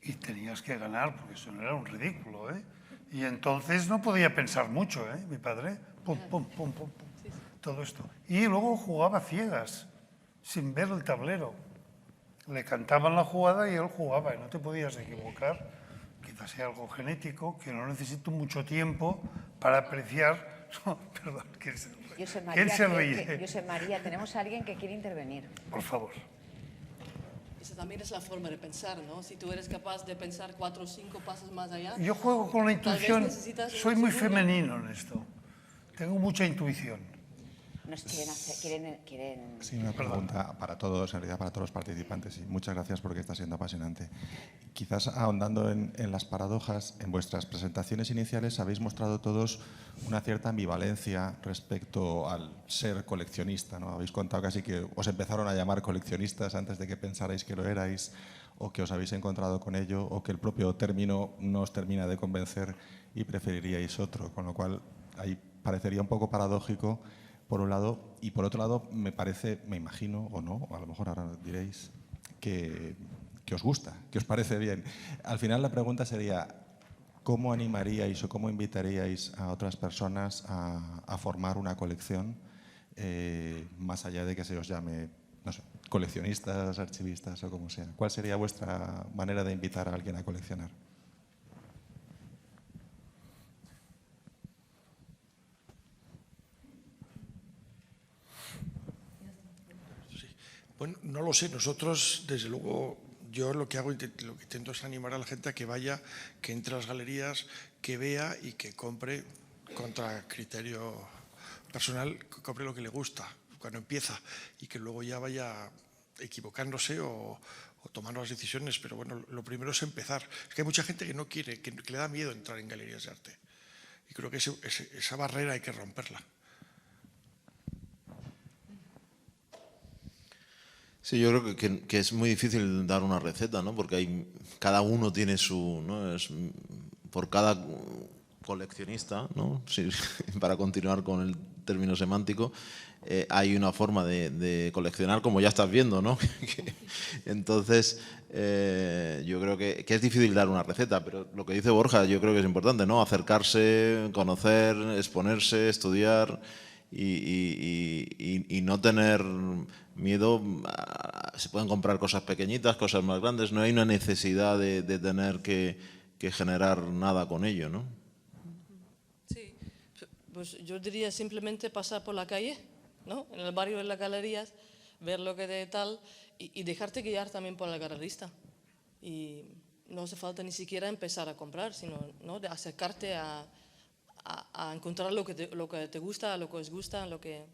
Y tenías que ganar, porque eso no era un ridículo, ¿eh? Y entonces no podía pensar mucho, ¿eh? Mi padre, pum, pum, pum, pum, pum, todo esto. Y luego jugaba ciegas, sin ver el tablero. Le cantaban la jugada y él jugaba, y no te podías equivocar. Quizás sea algo genético, que no necesito mucho tiempo para apreciar... No, perdón, ¿quién se ríe? Josep María, tenemos a alguien que quiere intervenir. Por favor. también es la forma de pensar, ¿no? Si tú eres capaz de pensar 4 o 5 pasos más allá... Yo juego con la intuición, soy muy segundo. femenino en esto. Tengo mucha intuición. Nos quieren... Sí, una pregunta para todos, en realidad para todos los participantes. Y muchas gracias porque está siendo apasionante. Quizás ahondando en las paradojas, en vuestras presentaciones iniciales habéis mostrado todos una cierta ambivalencia respecto al ser coleccionista, ¿no? Habéis contado casi que os empezaron a llamar coleccionistas antes de que pensarais que lo erais, o que os habéis encontrado con ello, o que el propio término no os termina de convencer y preferiríais otro, con lo cual ahí parecería un poco paradójico por un lado, y por otro lado me parece, me imagino, o no, a lo mejor ahora diréis, que os gusta, que os parece bien. Al final la pregunta sería, ¿cómo animaríais o cómo invitaríais a otras personas a formar una colección, más allá de que se os llame, no sé, coleccionistas, archivistas o como sea? ¿Cuál sería vuestra manera de invitar a alguien a coleccionar? Bueno, no lo sé. Nosotros, desde luego, yo lo que hago, lo que intento es animar a la gente a que vaya, que entre a las galerías, que vea y que compre contra criterio personal, que compre lo que le gusta cuando empieza y que luego ya vaya equivocándose o tomando las decisiones. Pero bueno, lo primero es empezar. Es que hay mucha gente que no quiere, que le da miedo entrar en galerías de arte. Y creo que esa barrera hay que romperla. Sí, yo creo que es muy difícil dar una receta, ¿no? Porque cada uno tiene su, ¿no? Por cada coleccionista, ¿no? Sí, para continuar con el término semántico, hay una forma de coleccionar, como ya estás viendo, ¿no? Entonces, yo creo que es difícil dar una receta, pero lo que dice Borja yo creo que es importante, ¿no? Acercarse, conocer, exponerse, estudiar y no tener miedo. Se pueden comprar cosas pequeñitas, cosas más grandes, no hay una necesidad de tener que generar nada con ello, ¿no? Sí, pues yo diría simplemente pasar por la calle, ¿no? En el barrio de las galerías, ver lo que de tal y dejarte guiar también por el galerista. Y no hace falta ni siquiera empezar a comprar, sino, ¿no? De acercarte a encontrar lo que te gusta, lo que os gusta, lo que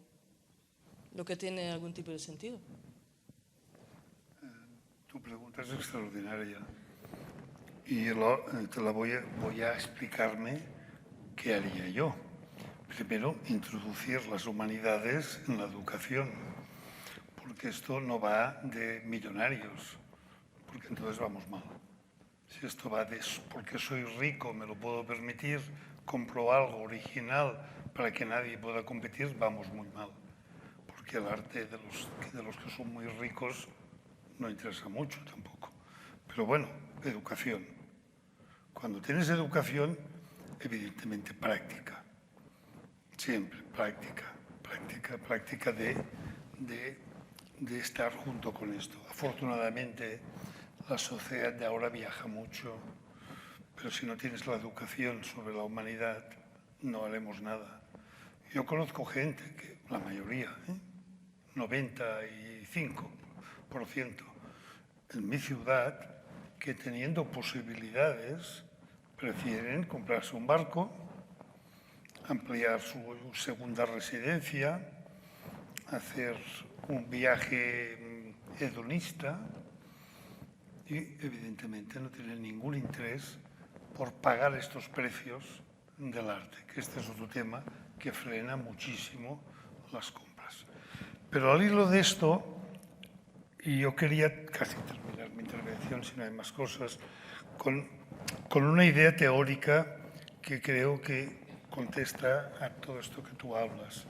tiene algún tipo de sentido. Tu pregunta es extraordinaria y te la voy a explicarme qué haría yo. Primero, introducir las humanidades en la educación, porque esto no va de millonarios, porque entonces vamos mal. Si esto va de porque soy rico, me lo puedo permitir, compro algo original para que nadie pueda competir, vamos muy mal. Porque el arte de los que son muy ricos no interesa mucho tampoco. Pero bueno, educación. Cuando tienes educación, evidentemente práctica. Siempre práctica de estar junto con esto. Afortunadamente, la sociedad de ahora viaja mucho, pero si no tienes la educación sobre la humanidad, no haremos nada. Yo conozco gente, que la mayoría, 95% en mi ciudad, que teniendo posibilidades prefieren comprarse un barco, ampliar su segunda residencia, hacer un viaje hedonista y evidentemente no tienen ningún interés por pagar estos precios del arte, que este es otro tema que frena muchísimo las compras. Pero al hilo de esto, y yo quería casi terminar mi intervención, si no hay más cosas, con una idea teórica que creo que contesta a todo esto que tú hablas.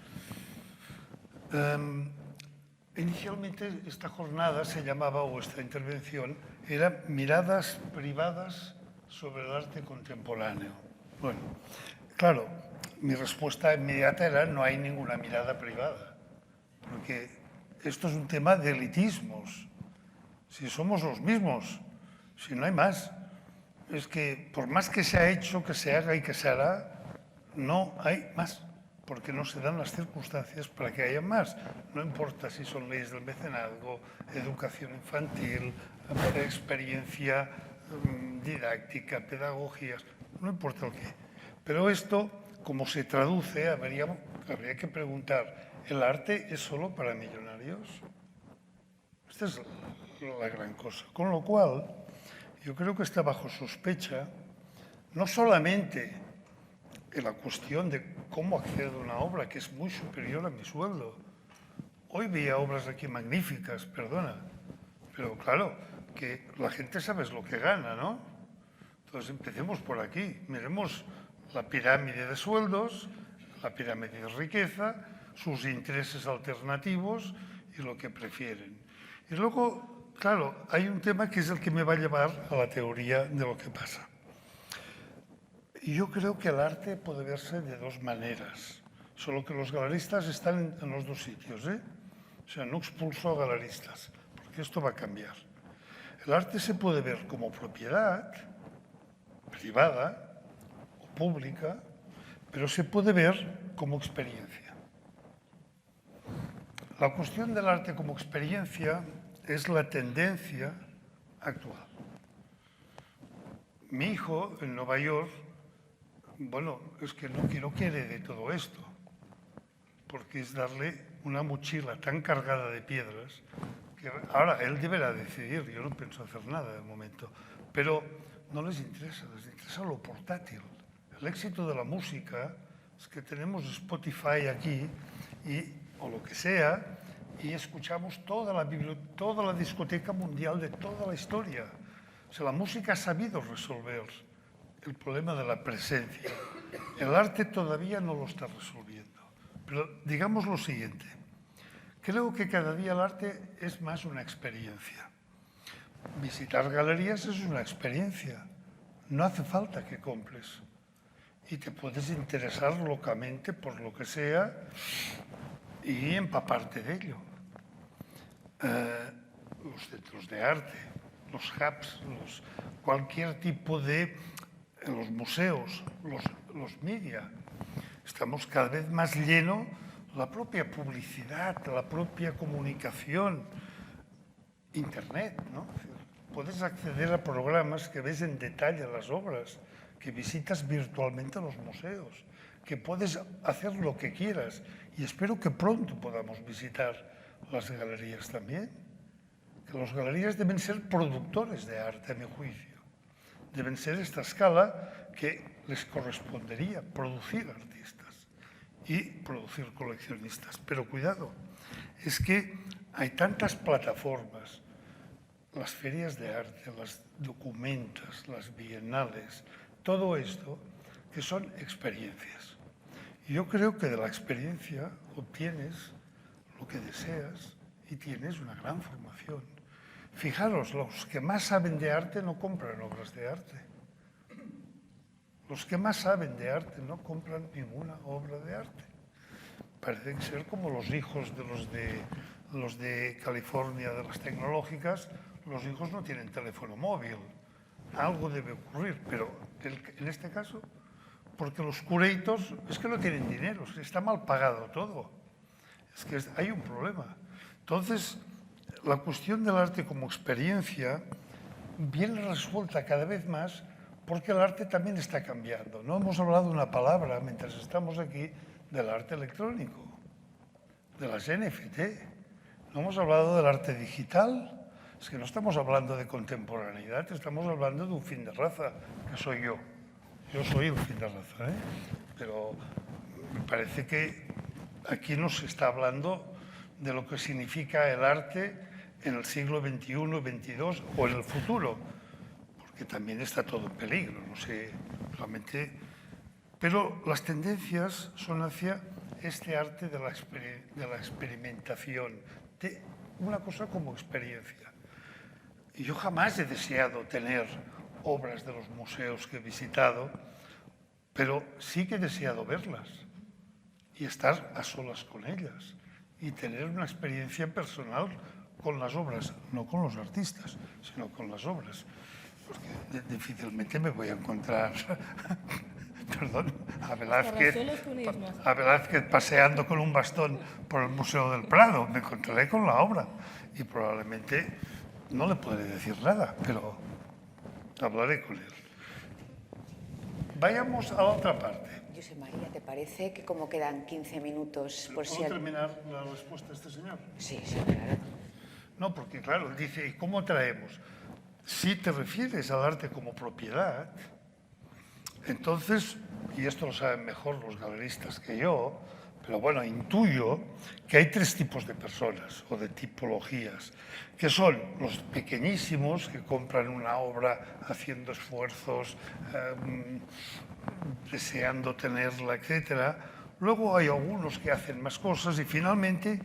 Inicialmente esta jornada se llamaba, o esta intervención, era Miradas privadas sobre el arte contemporáneo. Bueno, claro, mi respuesta inmediata era no hay ninguna mirada privada, porque esto es un tema de elitismos. Si somos los mismos, si no hay más, es que por más que se ha hecho, que se haga y que se hará, no hay más. porque no se dan las circunstancias para que haya más. No importa si son leyes del mecenazgo, educación infantil, experiencia didáctica, pedagogías, no importa el qué. Pero esto, como se traduce, habría que preguntar, ¿el arte es solo para millonarios? Esta es la gran cosa. Con lo cual, yo creo que está bajo sospecha, no solamente en la cuestión de cómo accedo a una obra que es muy superior a mi sueldo. Hoy veía obras aquí magníficas, perdona, pero claro, que la gente sabe lo que gana, ¿no? Entonces empecemos por aquí, miremos la pirámide de sueldos, la pirámide de riqueza, sus intereses alternativos y lo que prefieren. Y luego, claro, hay un tema que es el que me va a llevar a la teoría de lo que pasa. Y yo creo que el arte puede verse de dos maneras, solo que los galeristas están en los dos sitios, ¿eh? O sea, no expulso a galeristas, porque esto va a cambiar. El arte se puede ver como propiedad privada o pública, pero se puede ver como experiencia. La cuestión del arte como experiencia es la tendencia actual. Mi hijo en Nueva York, bueno, es que no quiere de todo esto, porque es darle una mochila tan cargada de piedras que ahora él deberá decidir, yo no pienso hacer nada de momento, pero no les interesa lo portátil. El éxito de la música es que tenemos Spotify aquí o lo que sea y escuchamos toda la discoteca mundial de toda la historia. O sea, la música ha sabido resolver el problema de la presencia. El arte todavía no lo está resolviendo. Pero digamos lo siguiente. Creo que cada día el arte es más una experiencia. Visitar galerías es una experiencia. No hace falta que compres. Y te puedes interesar locamente por lo que sea y empaparte de ello. Los centros de arte, los hubs, cualquier tipo de... los museos, los media. Estamos cada vez más llenos, la propia publicidad, la propia comunicación, Internet, ¿no? Puedes acceder a programas que ves en detalle las obras, que visitas virtualmente los museos, que puedes hacer lo que quieras. Y espero que pronto podamos visitar las galerías también. Que las galerías deben ser productores de arte, a mi juicio. Deben ser esta escala que les correspondería producir artistas y producir coleccionistas. Pero cuidado, es que hay tantas plataformas, las ferias de arte, las documentas, las bienales, todo esto que son experiencias. Y yo creo que de la experiencia obtienes lo que deseas y tienes una gran formación. Fijaros, los que más saben de arte no compran obras de arte. Los que más saben de arte no compran ninguna obra de arte. Parecen ser como los hijos de los de California, de las tecnológicas. Los hijos no tienen teléfono móvil. Algo debe ocurrir, pero en este caso, porque los cureitos es que no tienen dinero, está mal pagado todo. Es que hay un problema. Entonces, la cuestión del arte como experiencia viene resuelta cada vez más porque el arte también está cambiando. No hemos hablado una palabra mientras estamos aquí del arte electrónico, de las NFT. No hemos hablado del arte digital. Es que no estamos hablando de contemporaneidad, estamos hablando de un fin de raza, que soy yo. Yo soy un fin de raza, ¿eh? Pero me parece que aquí no se está hablando de lo que significa el arte en el siglo XXI, XXII o en el futuro, porque también está todo en peligro, no sé, realmente. Pero las tendencias son hacia este arte de la experimentación, de una cosa como experiencia. Y yo jamás he deseado tener obras de los museos que he visitado, pero sí que he deseado verlas y estar a solas con ellas y tener una experiencia personal con las obras, no con los artistas, sino con las obras. Porque difícilmente me voy a encontrar perdón, a Velázquez paseando con un bastón por el Museo del Prado. Me encontraré con la obra y probablemente no le podré decir nada, pero hablaré con él. Vayamos a la otra parte. José María, ¿te parece que como quedan 15 minutos por si... ¿Puedo terminar la respuesta a este señor? Sí, claro. No, porque claro, él dice, ¿y cómo traemos? Si te refieres al arte como propiedad, entonces, y esto lo saben mejor los galeristas que yo, pero bueno, intuyo que hay tres tipos de personas o de tipologías, que son los pequeñísimos que compran una obra haciendo esfuerzos, deseando tenerla, etc. Luego hay algunos que hacen más cosas y finalmente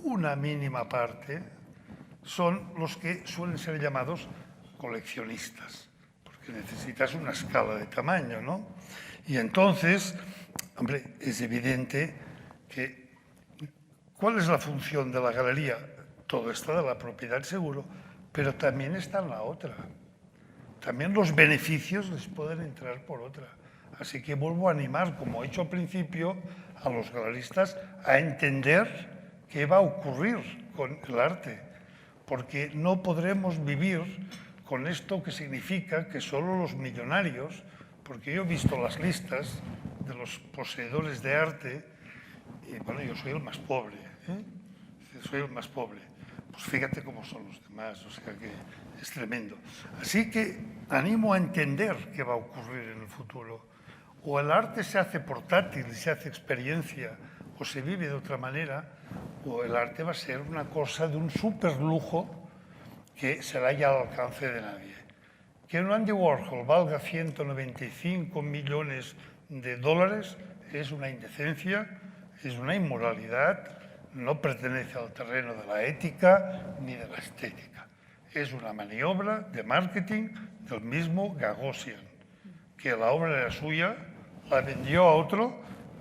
una mínima parte son los que suelen ser llamados coleccionistas, porque necesitas una escala de tamaño, ¿no? Y entonces, hombre, es evidente que ¿cuál es la función de la galería? Todo está de la propiedad seguro, pero también está en la otra. También los beneficios les pueden entrar por otra. Así que vuelvo a animar, como he hecho al principio, a los galeristas a entender qué va a ocurrir con el arte, porque no podremos vivir con esto que significa que solo los millonarios, porque yo he visto las listas de los poseedores de arte, y bueno, yo soy el más pobre, soy el más pobre. Pues fíjate cómo son los demás, o sea que es tremendo. Así que animo a entender qué va a ocurrir en el futuro. O el arte se hace portátil y se hace experiencia, o se vive de otra manera, o el arte va a ser una cosa de un superlujo que será ya al alcance de nadie. Que un Andy Warhol valga 195 millones de dólares es una indecencia, es una inmoralidad, no pertenece al terreno de la ética ni de la estética. Es una maniobra de marketing del mismo Gagosian, que la obra era suya, la vendió a otro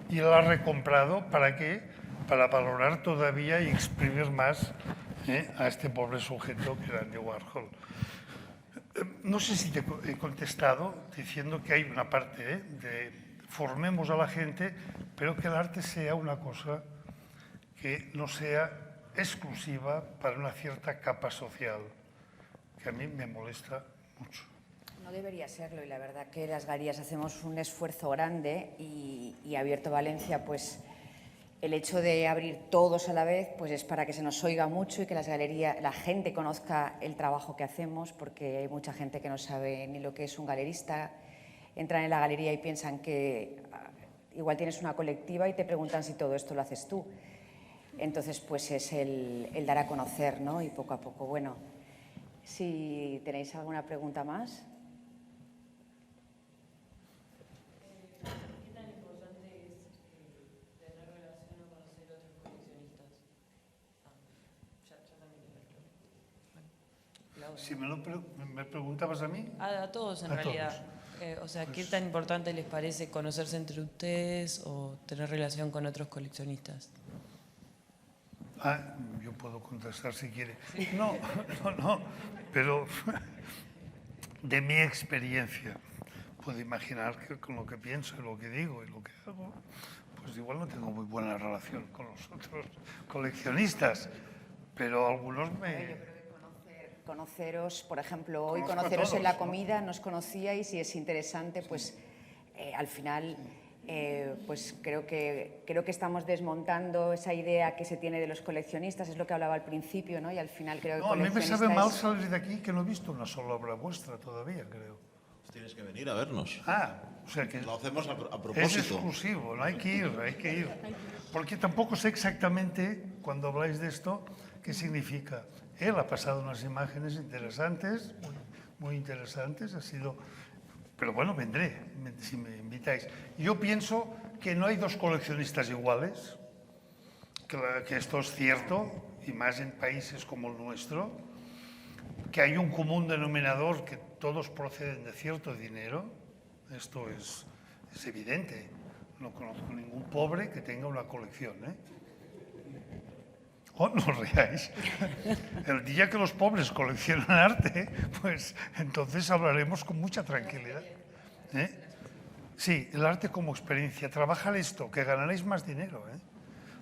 y la ha recomprado. ¿Para qué? Para valorar todavía y exprimir más a este pobre sujeto que era Andy Warhol. No sé si te he contestado diciendo que hay una parte de formemos a la gente, pero que el arte sea una cosa que no sea exclusiva para una cierta capa social, que a mí me molesta mucho. No debería serlo, y la verdad que las galerías hacemos un esfuerzo grande y Abierto Valencia, pues el hecho de abrir todos a la vez pues es para que se nos oiga mucho y que las galerías, la gente conozca el trabajo que hacemos, porque hay mucha gente que no sabe ni lo que es un galerista. Entran en la galería y piensan que igual tienes una colectiva y te preguntan si todo esto lo haces tú. Entonces, pues es el dar a conocer, ¿no? Y poco a poco. Bueno, si tenéis alguna pregunta más. ¿Qué tan importante es tener relación o conocer otros coleccionistas? Ya también. Si me preguntabas a mí. A todos, en realidad. O sea, ¿qué tan importante les parece conocerse entre ustedes o tener relación con otros coleccionistas? Yo puedo contestar si quiere. No, pero de mi experiencia puedo imaginar que con lo que pienso y lo que digo y lo que hago, pues igual no tengo muy buena relación con los otros coleccionistas, pero algunos me... Conoceros, por ejemplo, hoy Conozco conoceros a todos, en la ¿no? comida, nos conocíais y es interesante, pues al final pues creo que estamos desmontando esa idea que se tiene de los coleccionistas, es lo que hablaba al principio, ¿no? Y al final creo que No, a mí me coleccionista sabe mal es... salir de aquí que no he visto una sola obra vuestra todavía, creo. Tienes que venir a vernos. O sea que lo hacemos a propósito. Es exclusivo, no hay que ir. Porque tampoco sé exactamente, cuando habláis de esto, qué significa. Él ha pasado unas imágenes interesantes, muy interesantes, ha sido... Pero bueno, vendré, si me invitáis. Yo pienso que no hay dos coleccionistas iguales, que esto es cierto, y más en países como el nuestro, que hay un común denominador, que todos proceden de cierto dinero. Esto es evidente. No conozco ningún pobre que tenga una colección, Oh, no os riáis. El día que los pobres coleccionan arte, pues entonces hablaremos con mucha tranquilidad. Sí, el arte como experiencia. Trabajad esto, que ganaréis más dinero, ¿eh?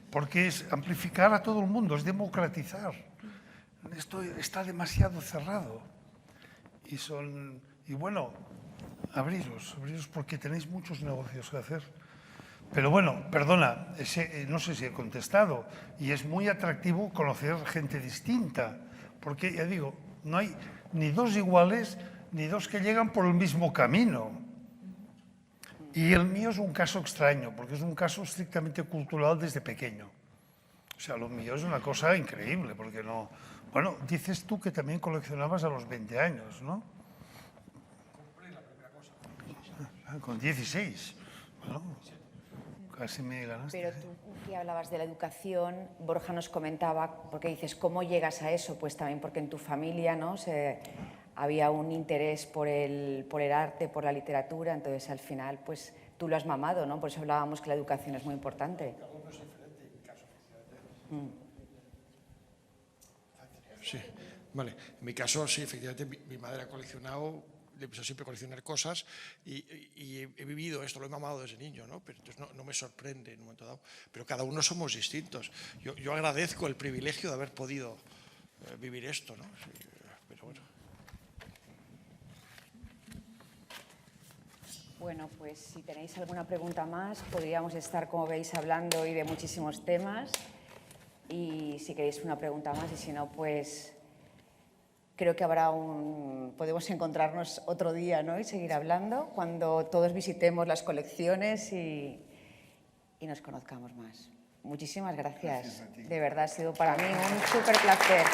Porque es amplificar a todo el mundo, es democratizar. Esto está demasiado cerrado. Y bueno, abriros porque tenéis muchos negocios que hacer. Pero bueno, perdona, no sé si he contestado. Y es muy atractivo conocer gente distinta. Porque, ya digo, no hay ni dos iguales, ni dos que llegan por el mismo camino. Y el mío es un caso extraño, porque es un caso estrictamente cultural desde pequeño. O sea, lo mío es una cosa increíble, porque no... Bueno, dices tú que también coleccionabas a los 20 años, ¿no? Compré la primera cosa. Con 16. Bueno, casi me ganaste. Pero tú que hablabas de la educación, Borja nos comentaba, porque dices, ¿cómo llegas a eso? Pues también porque en tu familia, ¿no?, había un interés por el arte, por la literatura, entonces al final pues tú lo has mamado, ¿no? Por eso hablábamos que la educación es muy importante. Cada uno es diferente, en mi caso, efectivamente. Sí, vale. En mi caso, sí, efectivamente, mi madre ha coleccionado, le empezó siempre a coleccionar cosas y he vivido esto, lo he mamado desde niño, ¿no? Pero entonces no me sorprende en un momento dado. Pero cada uno somos distintos. Yo agradezco el privilegio de haber podido vivir esto, ¿no? Sí, pero bueno. Bueno, pues si tenéis alguna pregunta más, podríamos estar, como veis, hablando hoy de muchísimos temas. Y si queréis una pregunta más, y si no, pues creo que podemos encontrarnos otro día, ¿no?, y seguir hablando cuando todos visitemos las colecciones y nos conozcamos más. Muchísimas gracias. De verdad, ha sido para mí un súper placer.